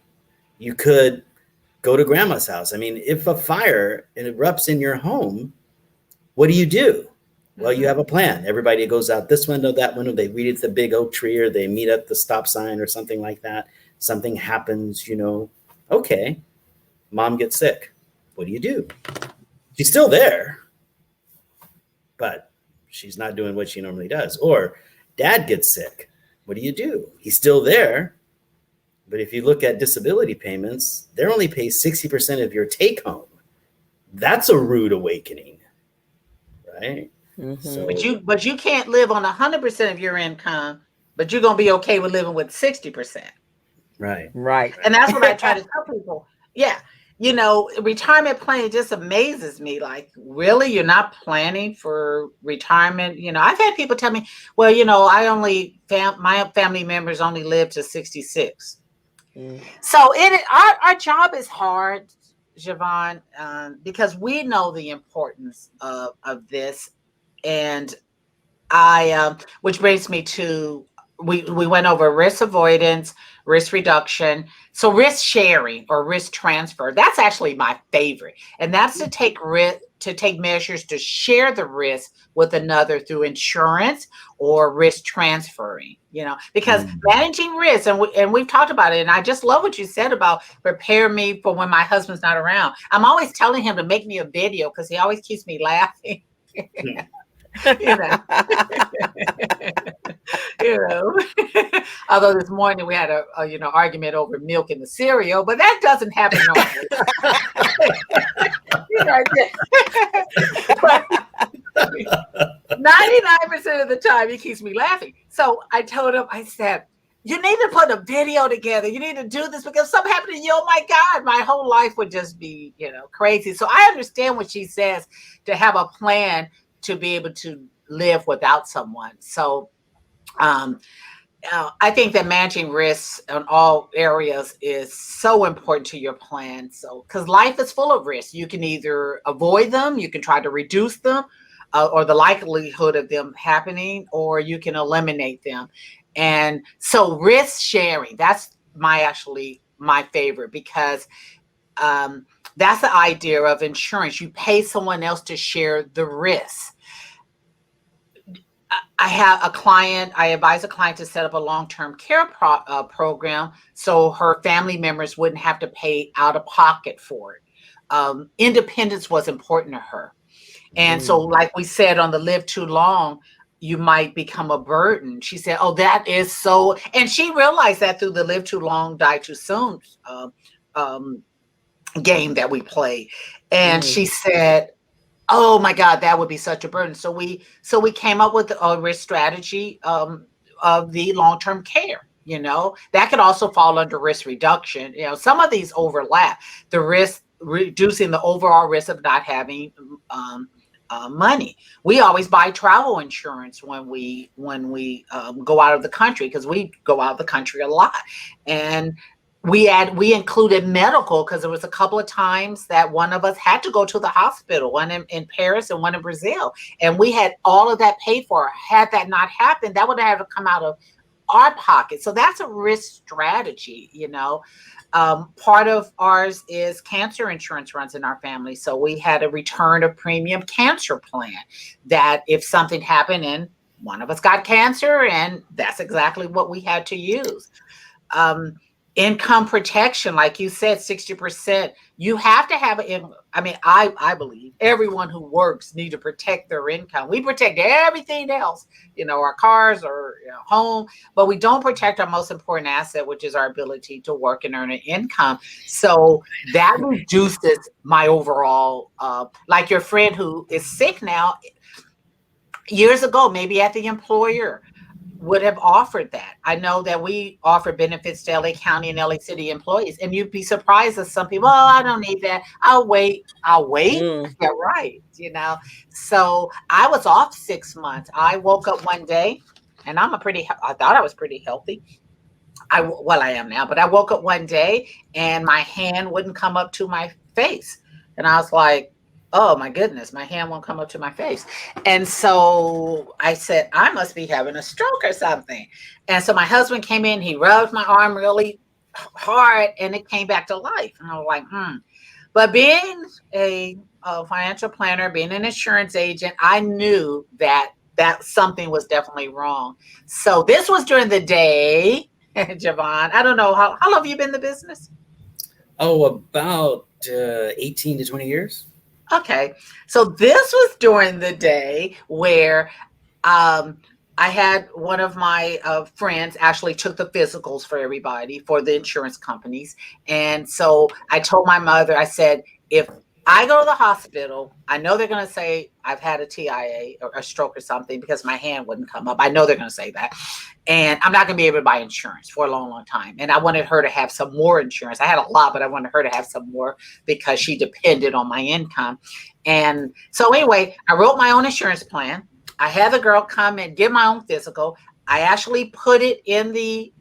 Speaker 1: you could go to grandma's house. I mean, if a fire erupts in your home, what do you do? Well, you have a plan. Everybody goes out this window, that window. They read at the big oak tree, or they meet at the stop sign or something like that. Something happens, okay, mom gets sick. What do you do? She's still there, but she's not doing what she normally does. Or dad gets sick. What do you do? He's still there. But if you look at disability payments, they only pay 60% of your take home. That's a rude awakening, right? So,
Speaker 3: but you can't live on 100% of your income, but you're gonna be okay with living with 60%.
Speaker 1: Right.
Speaker 3: And that's what I try to tell people. Yeah, retirement planning just amazes me. Like, really, you're not planning for retirement? I've had people tell me, well, my family members only live to 66. So our job is hard, Jevon, because we know the importance of this. And which brings me to, we went over risk avoidance, risk reduction. So risk sharing or risk transfer, that's actually my favorite. And that's to take measures to share the risk with another through insurance or risk transferring, because managing risk, and we've talked about it. And I just love what you said about prepare me for when my husband's not around. I'm always telling him to make me a video because he always keeps me laughing. Although this morning we had a argument over milk in the cereal, but that doesn't happen normally. But 99% of the time he keeps me laughing. So I told him, I said, you need to put a video together. You need to do this because if something happened to you, oh my God, my whole life would just be, crazy. So I understand what she says, to have a plan to be able to live without someone. So I think that managing risks in all areas is so important to your plan. So, because life is full of risks, you can either avoid them, you can try to reduce them, or the likelihood of them happening, or you can eliminate them. And so risk sharing, that's my favorite, because that's the idea of insurance. You pay someone else to share the risk. I have a client, I advise a client to set up a long-term care program so her family members wouldn't have to pay out of pocket for it. Independence was important to her. And so, like we said on the Live Too Long, you might become a burden. She said, oh, that is so, and she realized that through the Live Too Long, Die Too Soon game that we play. And she said, oh my God, that would be such a burden. So we came up with a risk strategy of the long-term care. That could also fall under risk reduction. Some of these overlap. The risk, reducing the overall risk of not having money. We always buy travel insurance when we go out of the country, because we go out of the country a lot. And we included medical because there was a couple of times that one of us had to go to the hospital, one in Paris and one in Brazil. And we had all of that paid for. Had that not happened, that would have to come out of our pocket. So that's a risk strategy, Part of ours is cancer insurance runs in our family. So we had a return of premium cancer plan that if something happened and one of us got cancer, and that's exactly what we had to use. Income protection, like you said, 60%. You have to have I believe everyone who works need to protect their income. We protect everything else, our cars or home, but we don't protect our most important asset, which is our ability to work and earn an income. So that reduces my overall, like your friend who is sick now, years ago, maybe at the employer would have offered that. I know that we offer benefits to LA County and LA City employees, and you'd be surprised that some people, oh, I don't need that. I'll wait. Yeah, right. So I was off 6 months. I woke up one day, and I thought I was pretty healthy. I am now, but I woke up one day and my hand wouldn't come up to my face. And I was like, oh my goodness, my hand won't come up to my face. And so I said, I must be having a stroke or something. And so my husband came in, he rubbed my arm really hard, and it came back to life. And I was like, But being a financial planner, being an insurance agent, I knew that something was definitely wrong. So this was during the day, Jevon. I don't know, how long have you been in the business?
Speaker 1: Oh, about 18 to 20 years.
Speaker 3: Okay, so this was during the day where I had one of my friends actually took the physicals for everybody, for the insurance companies. And so I told my mother, I said, if I go to the hospital, I know they're going to say I've had a TIA or a stroke or something because my hand wouldn't come up. I know they're going to say that. And I'm not going to be able to buy insurance for a long, long time. And I wanted her to have some more insurance. I had a lot, but I wanted her to have some more because she depended on my income. And so anyway, I wrote my own insurance plan. I had the girl come and get my own physical. I actually put it in the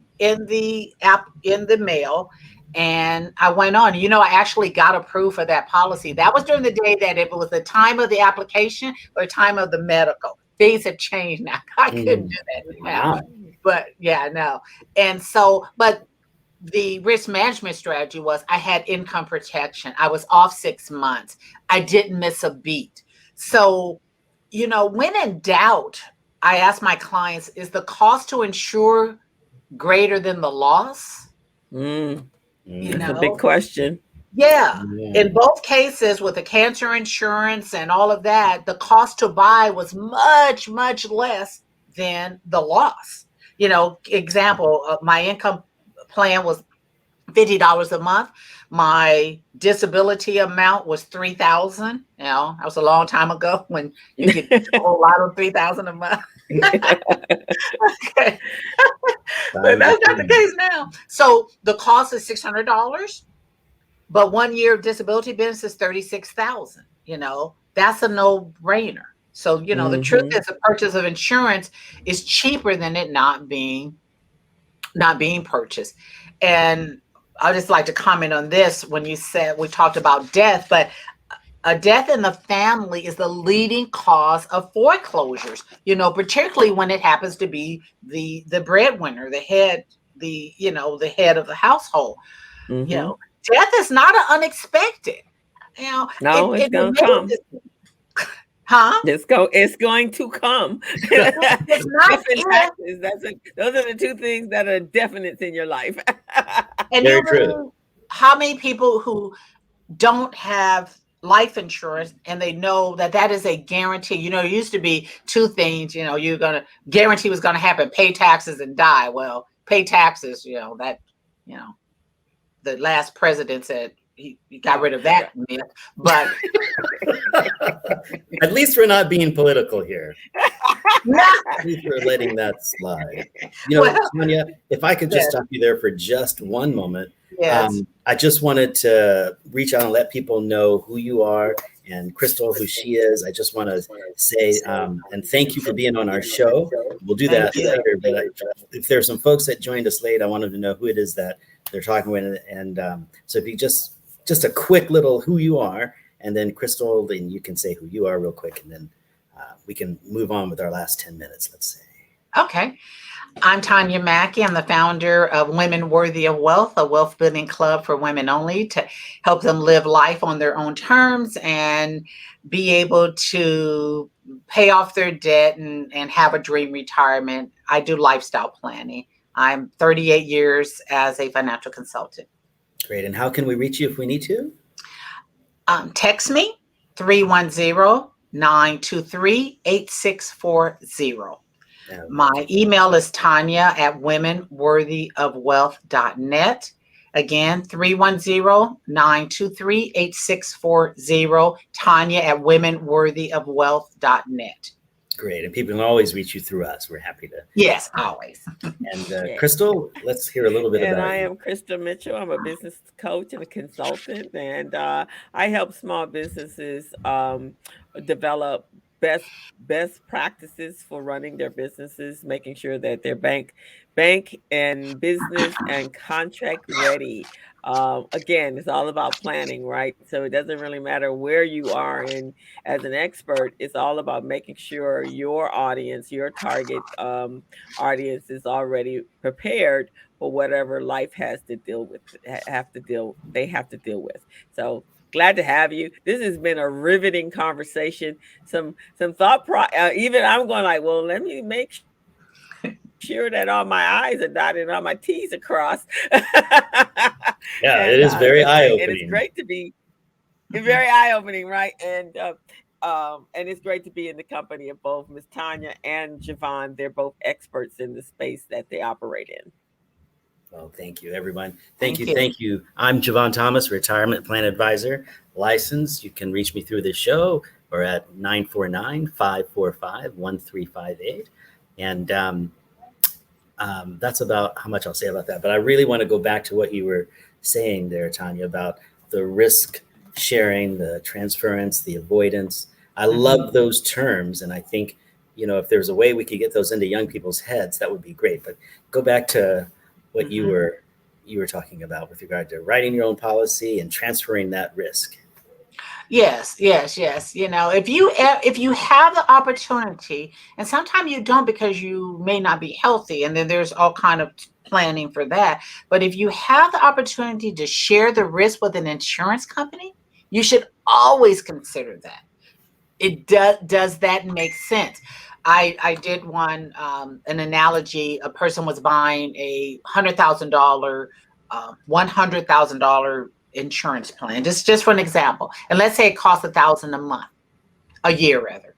Speaker 3: mail. And I went on, I actually got approved for that policy. That was during the day that it was the time of the application or time of the medical. Things have changed now. I couldn't do that now.
Speaker 1: Wow.
Speaker 3: But yeah, no. And so, but the risk management strategy was I had income protection. I was off 6 months. I didn't miss a beat. So, when in doubt, I ask my clients, is the cost to insure greater than the loss?
Speaker 2: That's a big question.
Speaker 3: Yeah. In both cases with the cancer insurance and all of that, the cost to buy was much, much less than the loss. Example, my income plan was $50 a month. My disability amount was $3,000. That was a long time ago when you could get a whole lot of $3,000 a month. Okay. But that's not the case now. So the cost is $600, but 1 year of disability benefits is $36,000. That's a no-brainer. So the truth is, the purchase of insurance is cheaper than it not being purchased. And I'd just like to comment on this when you said we talked about death, but a death in the family is the leading cause of foreclosures, particularly when it happens to be the breadwinner, the head of the household. Death is not unexpected.
Speaker 2: No, it's going to come.
Speaker 3: Huh?
Speaker 2: It's going to come.
Speaker 3: It's not
Speaker 2: Taxes. Those are the two things that are definites in your life.
Speaker 3: And
Speaker 1: Very true.
Speaker 3: how many people who don't have life insurance and they know that that is a guarantee? You know, it used to be two things, you know, you're going to guarantee what's going to happen, pay taxes and die. Well, pay taxes, you know, that, you know, the last president said he got rid of that myth, but
Speaker 1: At least we're not being political here. At least we're letting that slide. You know,
Speaker 3: Well,
Speaker 1: Tanya, if I could just
Speaker 3: yes.
Speaker 1: stop you there for just one moment.
Speaker 3: Yes.
Speaker 1: I just wanted to reach out and let people know who you are and Crystal, who she is. I just want to say, and thank you for being on our show. We'll do that later, but if there's some folks that joined us late, I wanted to know who it is that they're talking with. And so if you just a quick little who you are, and then Crystal, then you can say who you are real quick, and then we can move on with our last 10 minutes, let's say.
Speaker 3: Okay. I'm Tanya Mackey. I'm the founder of Women Worthy of Wealth, a wealth building club for women only to help them live life on their own terms and be able to pay off their debt and have a dream retirement. I do lifestyle planning. I'm 38 years as a financial consultant.
Speaker 1: Great. And how can we reach you if we need to?
Speaker 3: Text me 310-923-8640. My email is Tanya@womenworthyofwealth.net. Again, 310-923-8640. Tanya@womenworthyofwealth.net.
Speaker 1: Great. And people can always reach you through us. We're happy to.
Speaker 3: Yes, always.
Speaker 1: And Crystal, let's hear a little bit about
Speaker 2: I
Speaker 1: you.
Speaker 2: am Crystal Mitchell. I'm a business coach and a consultant, and I help small businesses develop best practices for running their businesses, making sure that they're bank and business and contract ready. Again, it's all about planning, right? So it doesn't really matter where you are in as an expert. It's all about making sure your audience, your target audience is already prepared for whatever life has to deal with, they have to deal with. So glad to have you. This has been a riveting conversation. Some thought even I'm going like, well, let me make sure that all my I's are dotted and all my T's are crossed.
Speaker 1: Yeah, it is very eye-opening.
Speaker 2: And it's great to be very eye-opening, right? And it's great to be in the company of both Ms. Tanya and Jevon. They're both experts in the space that they operate in.
Speaker 1: Well, thank you, everyone. Thank you. I'm Jevon Thomas, retirement plan advisor, licensed. You can reach me through the show or at 949-545-1358. And that's about how much I'll say about that. But I really want to go back to what you were saying there, Tanya, about the risk sharing, the transference, the avoidance. I love those terms. And I think, you know, if there's a way we could get those into young people's heads, that would be great. But go back to what you were talking about with regard to writing your own policy and transferring that risk.
Speaker 3: Yes. You know, if you have the opportunity, and sometimes you don't because you may not be healthy, and then there's all kind of planning for that. But if you have the opportunity to share the risk with an insurance company, you should always consider that. It does that make sense? I did an analogy. A person was buying a $100,000 insurance plan, just for an example. And let's say it costs $1,000 a year rather.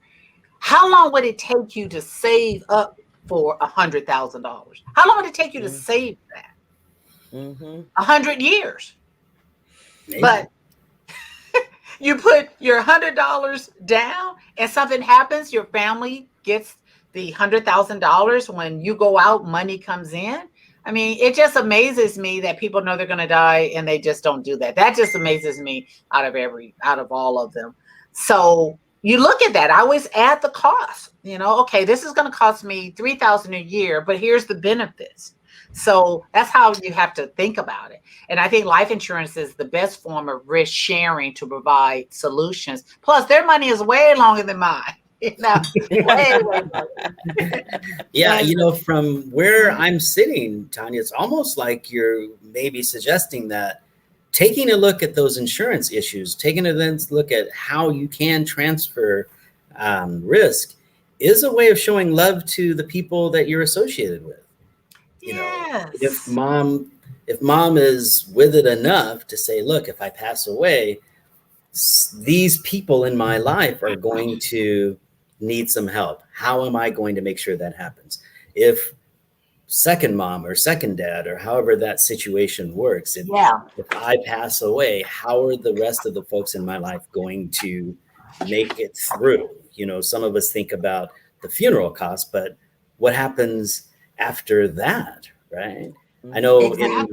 Speaker 3: How long would it take you to save up for $100,000? How long would it take you to save that? 100 years. Maybe. But you put your $100 down and something happens, your family gets the $100,000. When you go out, money comes in. I mean, it just amazes me that people know they're going to die and they just don't do that. That just amazes me out of all of them. So you look at that. I always add the cost, you know, okay, this is going to cost me $3,000 a year, but here's the benefits. So that's how you have to think about it. And I think life insurance is the best form of risk sharing to provide solutions. Plus, their money is way longer than mine. You know, way.
Speaker 1: Yeah, you know, from where I'm sitting, Tanya, it's almost like you're maybe suggesting that taking a look at those insurance issues, taking a look at how you can transfer risk is a way of showing love to the people that you're associated with. You know, if
Speaker 3: Yes.
Speaker 1: mom is with it enough to say, look, if I pass away, these people in my life are going to need some help. How am I going to make sure that happens? If second mom or second dad or however that situation works,
Speaker 3: Yeah.
Speaker 1: if I pass away, how are the rest of the folks in my life going to make it through? You know, some of us think about the funeral costs, but what happens after that, right? I know
Speaker 3: Exactly.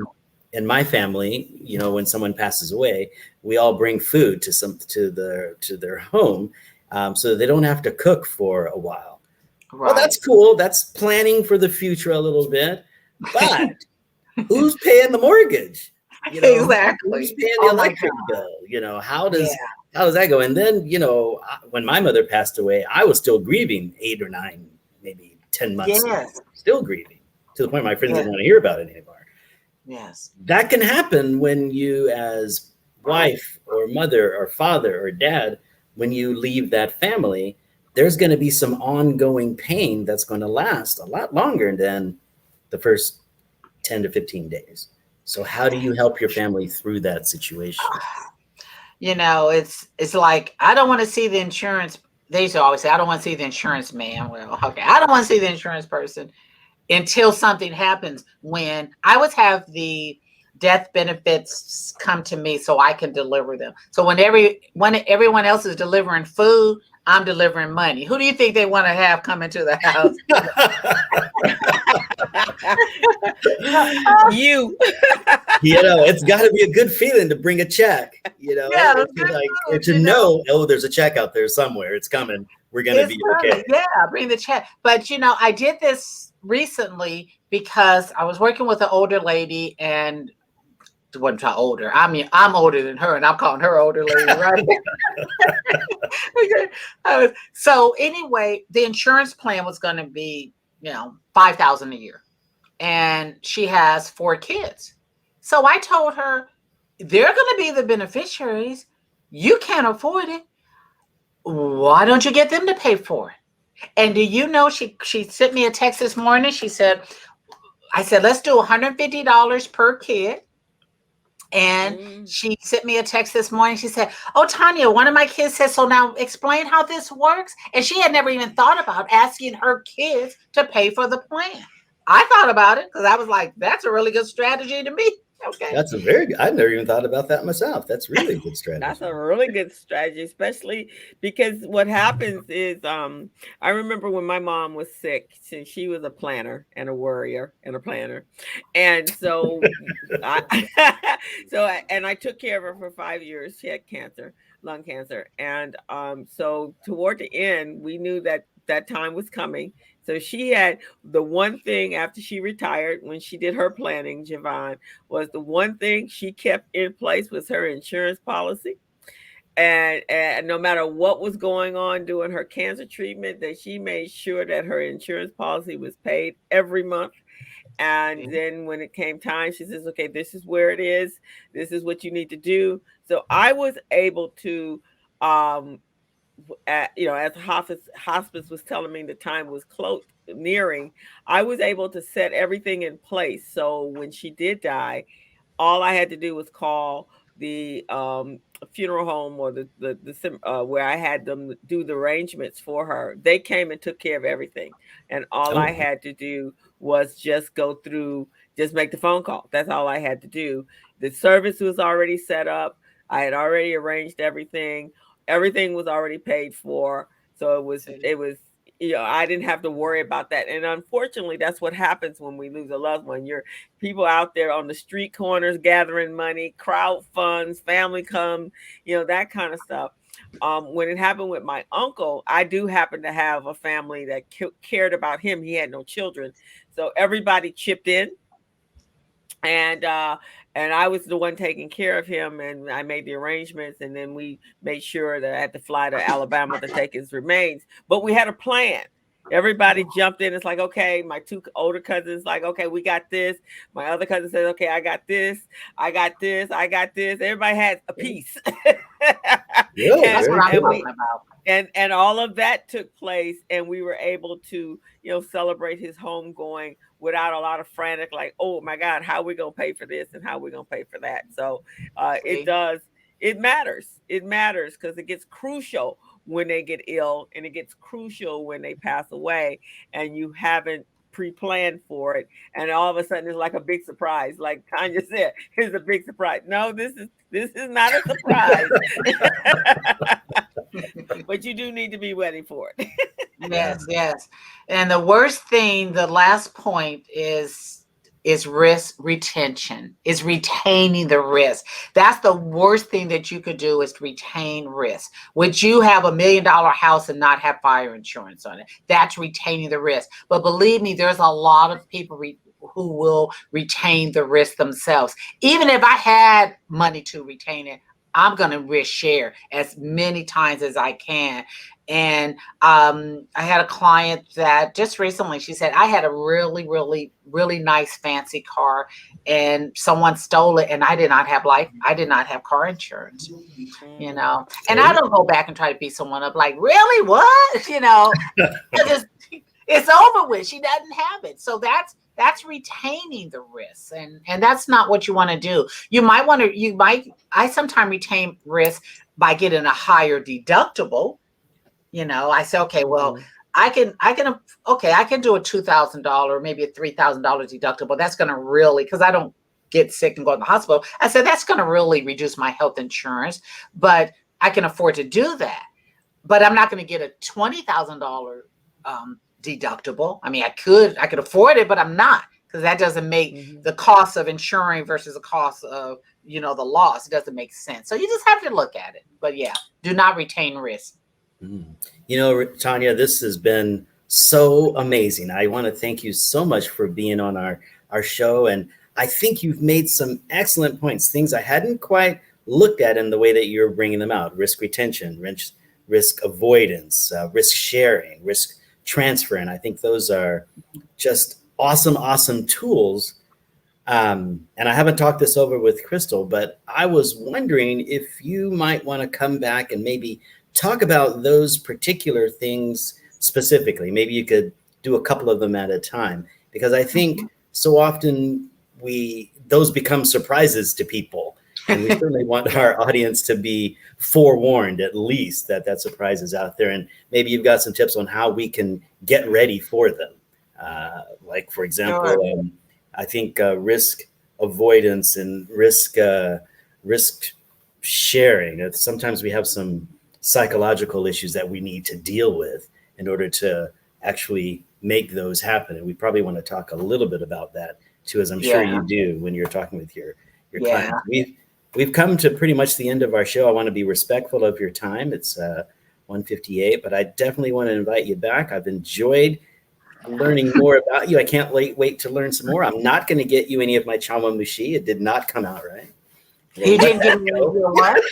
Speaker 1: in my family, you know, when someone passes away, we all bring food to their home, so they don't have to cook for a while. Well,
Speaker 3: Right.
Speaker 1: that's cool. That's planning for the future a little bit, but who's paying the mortgage? You know, who's
Speaker 3: Exactly.
Speaker 1: paying the
Speaker 3: Oh my
Speaker 1: electric
Speaker 3: God.
Speaker 1: bill? You know,
Speaker 3: Yeah.
Speaker 1: how does that go? And then, you know, when my mother passed away, I was still grieving 8 or 9, maybe 10 months later,
Speaker 3: Yes.
Speaker 1: still grieving to the point my friends
Speaker 3: Yes.
Speaker 1: didn't want to hear about it anymore.
Speaker 3: Yes.
Speaker 1: That can happen when you, as wife or mother or father or dad, when you leave that family, there's going to be some ongoing pain that's going to last a lot longer than the first 10 to 15 days. So how do you help your family through that situation?
Speaker 3: You know, it's like I don't want to see the insurance. They used to always say, I don't want to see the insurance man. Well, okay. I don't want to see the insurance person until something happens. When I would have the death benefits come to me so I can deliver them. So when everyone else is delivering food, I'm delivering money. Who do you think they want to have come into the house?
Speaker 2: You.
Speaker 1: You know, it's got to be a good feeling to bring a check, you know,
Speaker 3: Yeah,
Speaker 1: or
Speaker 3: it's
Speaker 1: to
Speaker 3: good
Speaker 1: like, or
Speaker 3: food,
Speaker 1: to know, oh, there's a check out there somewhere. It's coming. We're going to
Speaker 3: It's
Speaker 1: be
Speaker 3: coming.
Speaker 1: okay.
Speaker 3: Yeah, bring the check. But you know, I did this recently because I was working with an older lady, and wasn't try older. I mean, I'm older than her, and I'm calling her older lady, right? Okay. So anyway, the insurance plan was going to be, you know, $5,000 a year, and she has 4 kids. So I told her, they're going to be the beneficiaries. You can't afford it. Why don't you get them to pay for it? And do you know, she sent me a text this morning. She said, I said, let's do $150 per kid. And she sent me a text this morning. She said, oh, Tanya, one of my kids said, so now explain how this works. And she had never even thought about asking her kids to pay for the plan. I thought about it because I was like, that's a really good strategy to me. Okay.
Speaker 1: That's a very good, I've never even thought about that myself. That's really a good
Speaker 2: That's
Speaker 1: strategy.
Speaker 2: a really good strategy, especially because what happens is I remember when my mom was sick, since she was a planner and a worrier and a planner. And so I took care of her for 5 years. She had cancer, lung cancer. And so toward the end, we knew that that time was coming. So she had the one thing after she retired, when she did her planning, Jevon, was the one thing she kept in place was her insurance policy. And no matter what was going on doing her cancer treatment, that she made sure that her insurance policy was paid every month. And then when it came time, she says, okay, this is where it is. This is what you need to do. So I was able to as hospice was telling me the time was close nearing, I was able to set everything in place. So when she did die, all I had to do was call the funeral home or where I had them do the arrangements for her. They came and took care of everything, and all I
Speaker 1: Oh,
Speaker 2: had to do was just go through, just make the phone call. That's all I had to do. The service was already set up. I had already arranged everything. Everything was already paid for. So it was I didn't have to worry about that. And unfortunately, that's what happens when we lose a loved one. You're people out there on the street corners gathering money, crowd funds, family come, that kind of stuff. When it happened with my uncle, I do happen to have a family that cared about him. He had no children, so everybody chipped in, and I was the one taking care of him, and I made the arrangements, and then we made sure that I had to fly to Alabama to take his remains. But we had a plan. Everybody jumped in. It's like, okay, my two older cousins, like, okay, we got this. My other cousin says, okay, I got this. I got this. I got this. Everybody had a piece.
Speaker 1: Really?
Speaker 3: That's what I'm talking about.
Speaker 2: And all of that took place, and we were able to, celebrate his home going without a lot of frantic, like, oh my God, how are we gonna pay for this and how are we gonna pay for that? So it matters because it gets crucial when they get ill, and it gets crucial when they pass away and you haven't pre-planned for it, and all of a sudden it's like a big surprise. Like Tanya said, here's a big surprise. No, this is not a surprise. But you do need to be ready for it.
Speaker 3: Yes. And the worst thing, the last point is risk retention, is retaining the risk. That's the worst thing that you could do, is retain risk. Would you have $1 million house and not have fire insurance on it? That's retaining the risk. But believe me, there's a lot of people who will retain the risk themselves. Even if I had money to retain it, I'm going to risk share as many times as I can. And I had a client that just recently, she said, I had a really, really, really nice fancy car and someone stole it, and I did not have car insurance, and I don't go back and try to beat someone up like, really, what? It's over with. She doesn't have it. So that's retaining the risk. And that's not what you want to do. I sometimes retain risk by getting a higher deductible. I say, okay, well, I can do a $2,000, maybe a $3,000 deductible. That's going to really, because I don't get sick and go to the hospital. I said, that's going to really reduce my health insurance, but I can afford to do that. But I'm not going to get a $20,000 deductible. I mean, I could afford it, but I'm not, because that doesn't make the cost of insuring versus the cost of, the loss. It doesn't make sense. So you just have to look at it. But yeah, do not retain risk.
Speaker 1: Tanya, this has been so amazing. I want to thank you so much for being on our show. And I think you've made some excellent points, things I hadn't quite looked at in the way that you're bringing them out: risk retention, risk avoidance, risk sharing, risk transfer. And I think those are just awesome tools. And I haven't talked this over with Crystal, but I was wondering if you might want to come back and maybe talk about those particular things specifically. Maybe you could do a couple of them at a time, because I think so often those become surprises to people. And we certainly want our audience to be forewarned, at least, that surprise is out there. And maybe you've got some tips on how we can get ready for them. Like, for example, I think risk avoidance and risk sharing. Sometimes we have some psychological issues that we need to deal with in order to actually make those happen. And we probably want to talk a little bit about that too, as I'm sure you do when you're talking with your clients. We've come to pretty much the end of our show. I want to be respectful of your time. It's 1:58, but I definitely want to invite you back. I've enjoyed learning more about you. I can't wait to learn some more. I'm not going to get you any of my chawanmushi. It did not come out right.
Speaker 3: You didn't give me your what?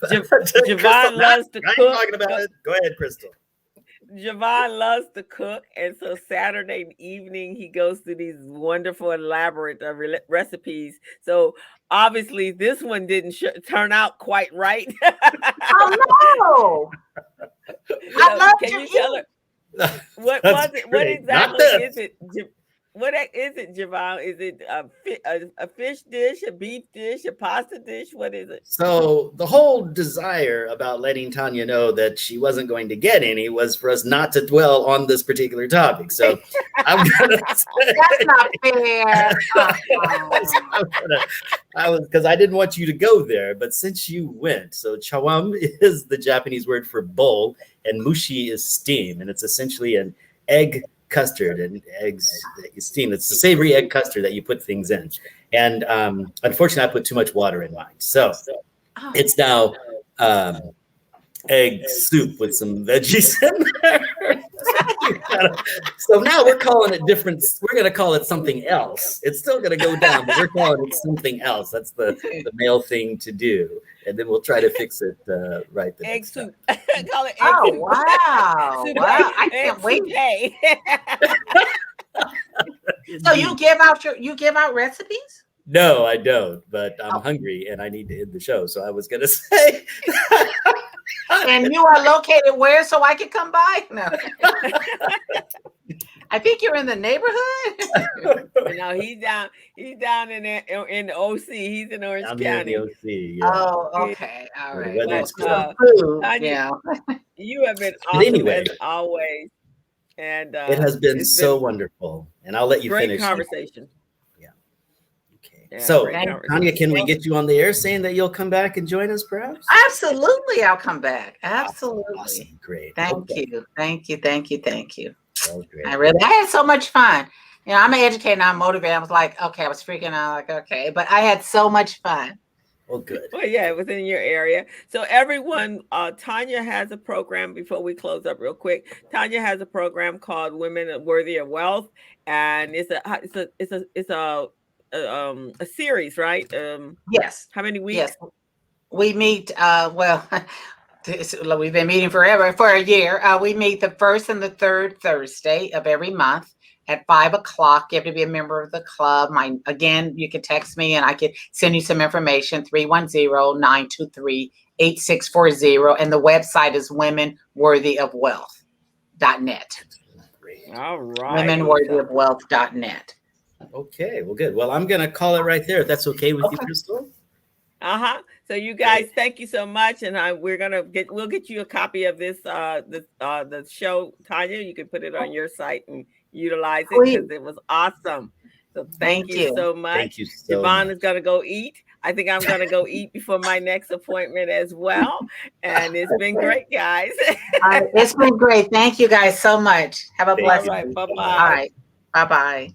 Speaker 2: Jevon loves to cook.
Speaker 1: Talking about it. Go ahead, Crystal.
Speaker 2: Jevon loves to cook, and so Saturday evening he goes through these wonderful, elaborate recipes. So obviously, this one didn't turn out quite right.
Speaker 3: Oh no! I love
Speaker 2: Can you tell her what was it? What exactly is it? What is it, Jevon? Is it a fish dish, a beef dish, a pasta dish? What is it?
Speaker 1: So the whole desire about letting Tanya know that she wasn't going to get any was for us not to dwell on this particular topic. So I'm gonna say,
Speaker 3: that's not fair.
Speaker 1: Because I didn't want you to go there, but since you went, so chawam is the Japanese word for bowl, and mushi is steam, and it's essentially an egg custard and eggs that you steam. It's the savory egg custard that you put things in. And unfortunately, I put too much water in mine. So it's now egg soup with some veggies in there. So now we're calling it different. We're going to call it something else. It's still going to go down, but we're calling it something else. That's the male thing to do. And then we'll try to fix it right the
Speaker 2: Egg
Speaker 1: next
Speaker 2: soup.
Speaker 1: time.
Speaker 2: Call it egg
Speaker 3: Oh,
Speaker 2: soup.
Speaker 3: wow.
Speaker 2: Soup.
Speaker 3: Wow. I can't wait. So you give out recipes?
Speaker 1: No, I don't, but I'm
Speaker 3: Oh.
Speaker 1: hungry and I need to end the show. So I was going to say.
Speaker 3: And you are located where so I can come by? No. I think you're in the neighborhood.
Speaker 2: No, he's down in the OC. He's in Orange
Speaker 1: I'm here in
Speaker 2: County.
Speaker 1: the OC. Yeah.
Speaker 3: Oh, okay. All
Speaker 1: Where the
Speaker 3: right.
Speaker 1: weather's
Speaker 3: Well,
Speaker 1: good.
Speaker 3: food,
Speaker 2: Tanya,
Speaker 3: yeah.
Speaker 2: You have been
Speaker 1: But
Speaker 2: awesome
Speaker 1: anyway.
Speaker 2: as always. And
Speaker 1: It has been
Speaker 2: it's
Speaker 1: so wonderful. And I'll let you
Speaker 2: great
Speaker 1: finish.
Speaker 2: conversation.
Speaker 1: Okay.
Speaker 2: Yeah,
Speaker 1: So,
Speaker 2: great
Speaker 1: Tanya,
Speaker 2: conversation.
Speaker 1: can we get you on the air saying that you'll come back and join us, perhaps?
Speaker 3: Absolutely, I'll come back. Absolutely.
Speaker 1: Awesome. Great.
Speaker 3: Thank
Speaker 1: Okay.
Speaker 3: you. Thank you. Thank you. Thank you.
Speaker 1: Well, great.
Speaker 3: I had so much fun. You know, I'm an educator and I'm motivated. I was like, okay, I was freaking out, like, okay, but I had so much fun.
Speaker 1: Well, good.
Speaker 2: Well, yeah, it was in your area. So everyone, Tanya has a program. Before we close up real quick, Tanya has a program called Women Worthy of Wealth, and it's a series, right?
Speaker 3: Yes.
Speaker 2: How many weeks?
Speaker 3: Yes. We meet, we've been meeting for a year. We meet the first and the third Thursday of every month at 5 o'clock. You have to be a member of the club. Again, you can text me and I can send you some information, 310-923-8640. And the website is womenworthyofwealth.net.
Speaker 2: All right.
Speaker 3: Womenworthyofwealth.net.
Speaker 1: Okay. Well, good. Well, I'm going to call it right there. If that's okay with you, Crystal?
Speaker 2: So you guys, thank you so much, and we'll get you a copy of this the show, Tanya. You can put it on your site and utilize it because it was awesome. So thank you so much.
Speaker 1: Thank you so
Speaker 2: Jevon
Speaker 1: much.
Speaker 2: is gonna go eat. I think I'm gonna go eat before my next appointment as well. And it's been great, guys.
Speaker 3: It's been great. Thank you guys so much. Have a blessed day.
Speaker 2: All right, bye-bye.
Speaker 3: All right. Bye-bye.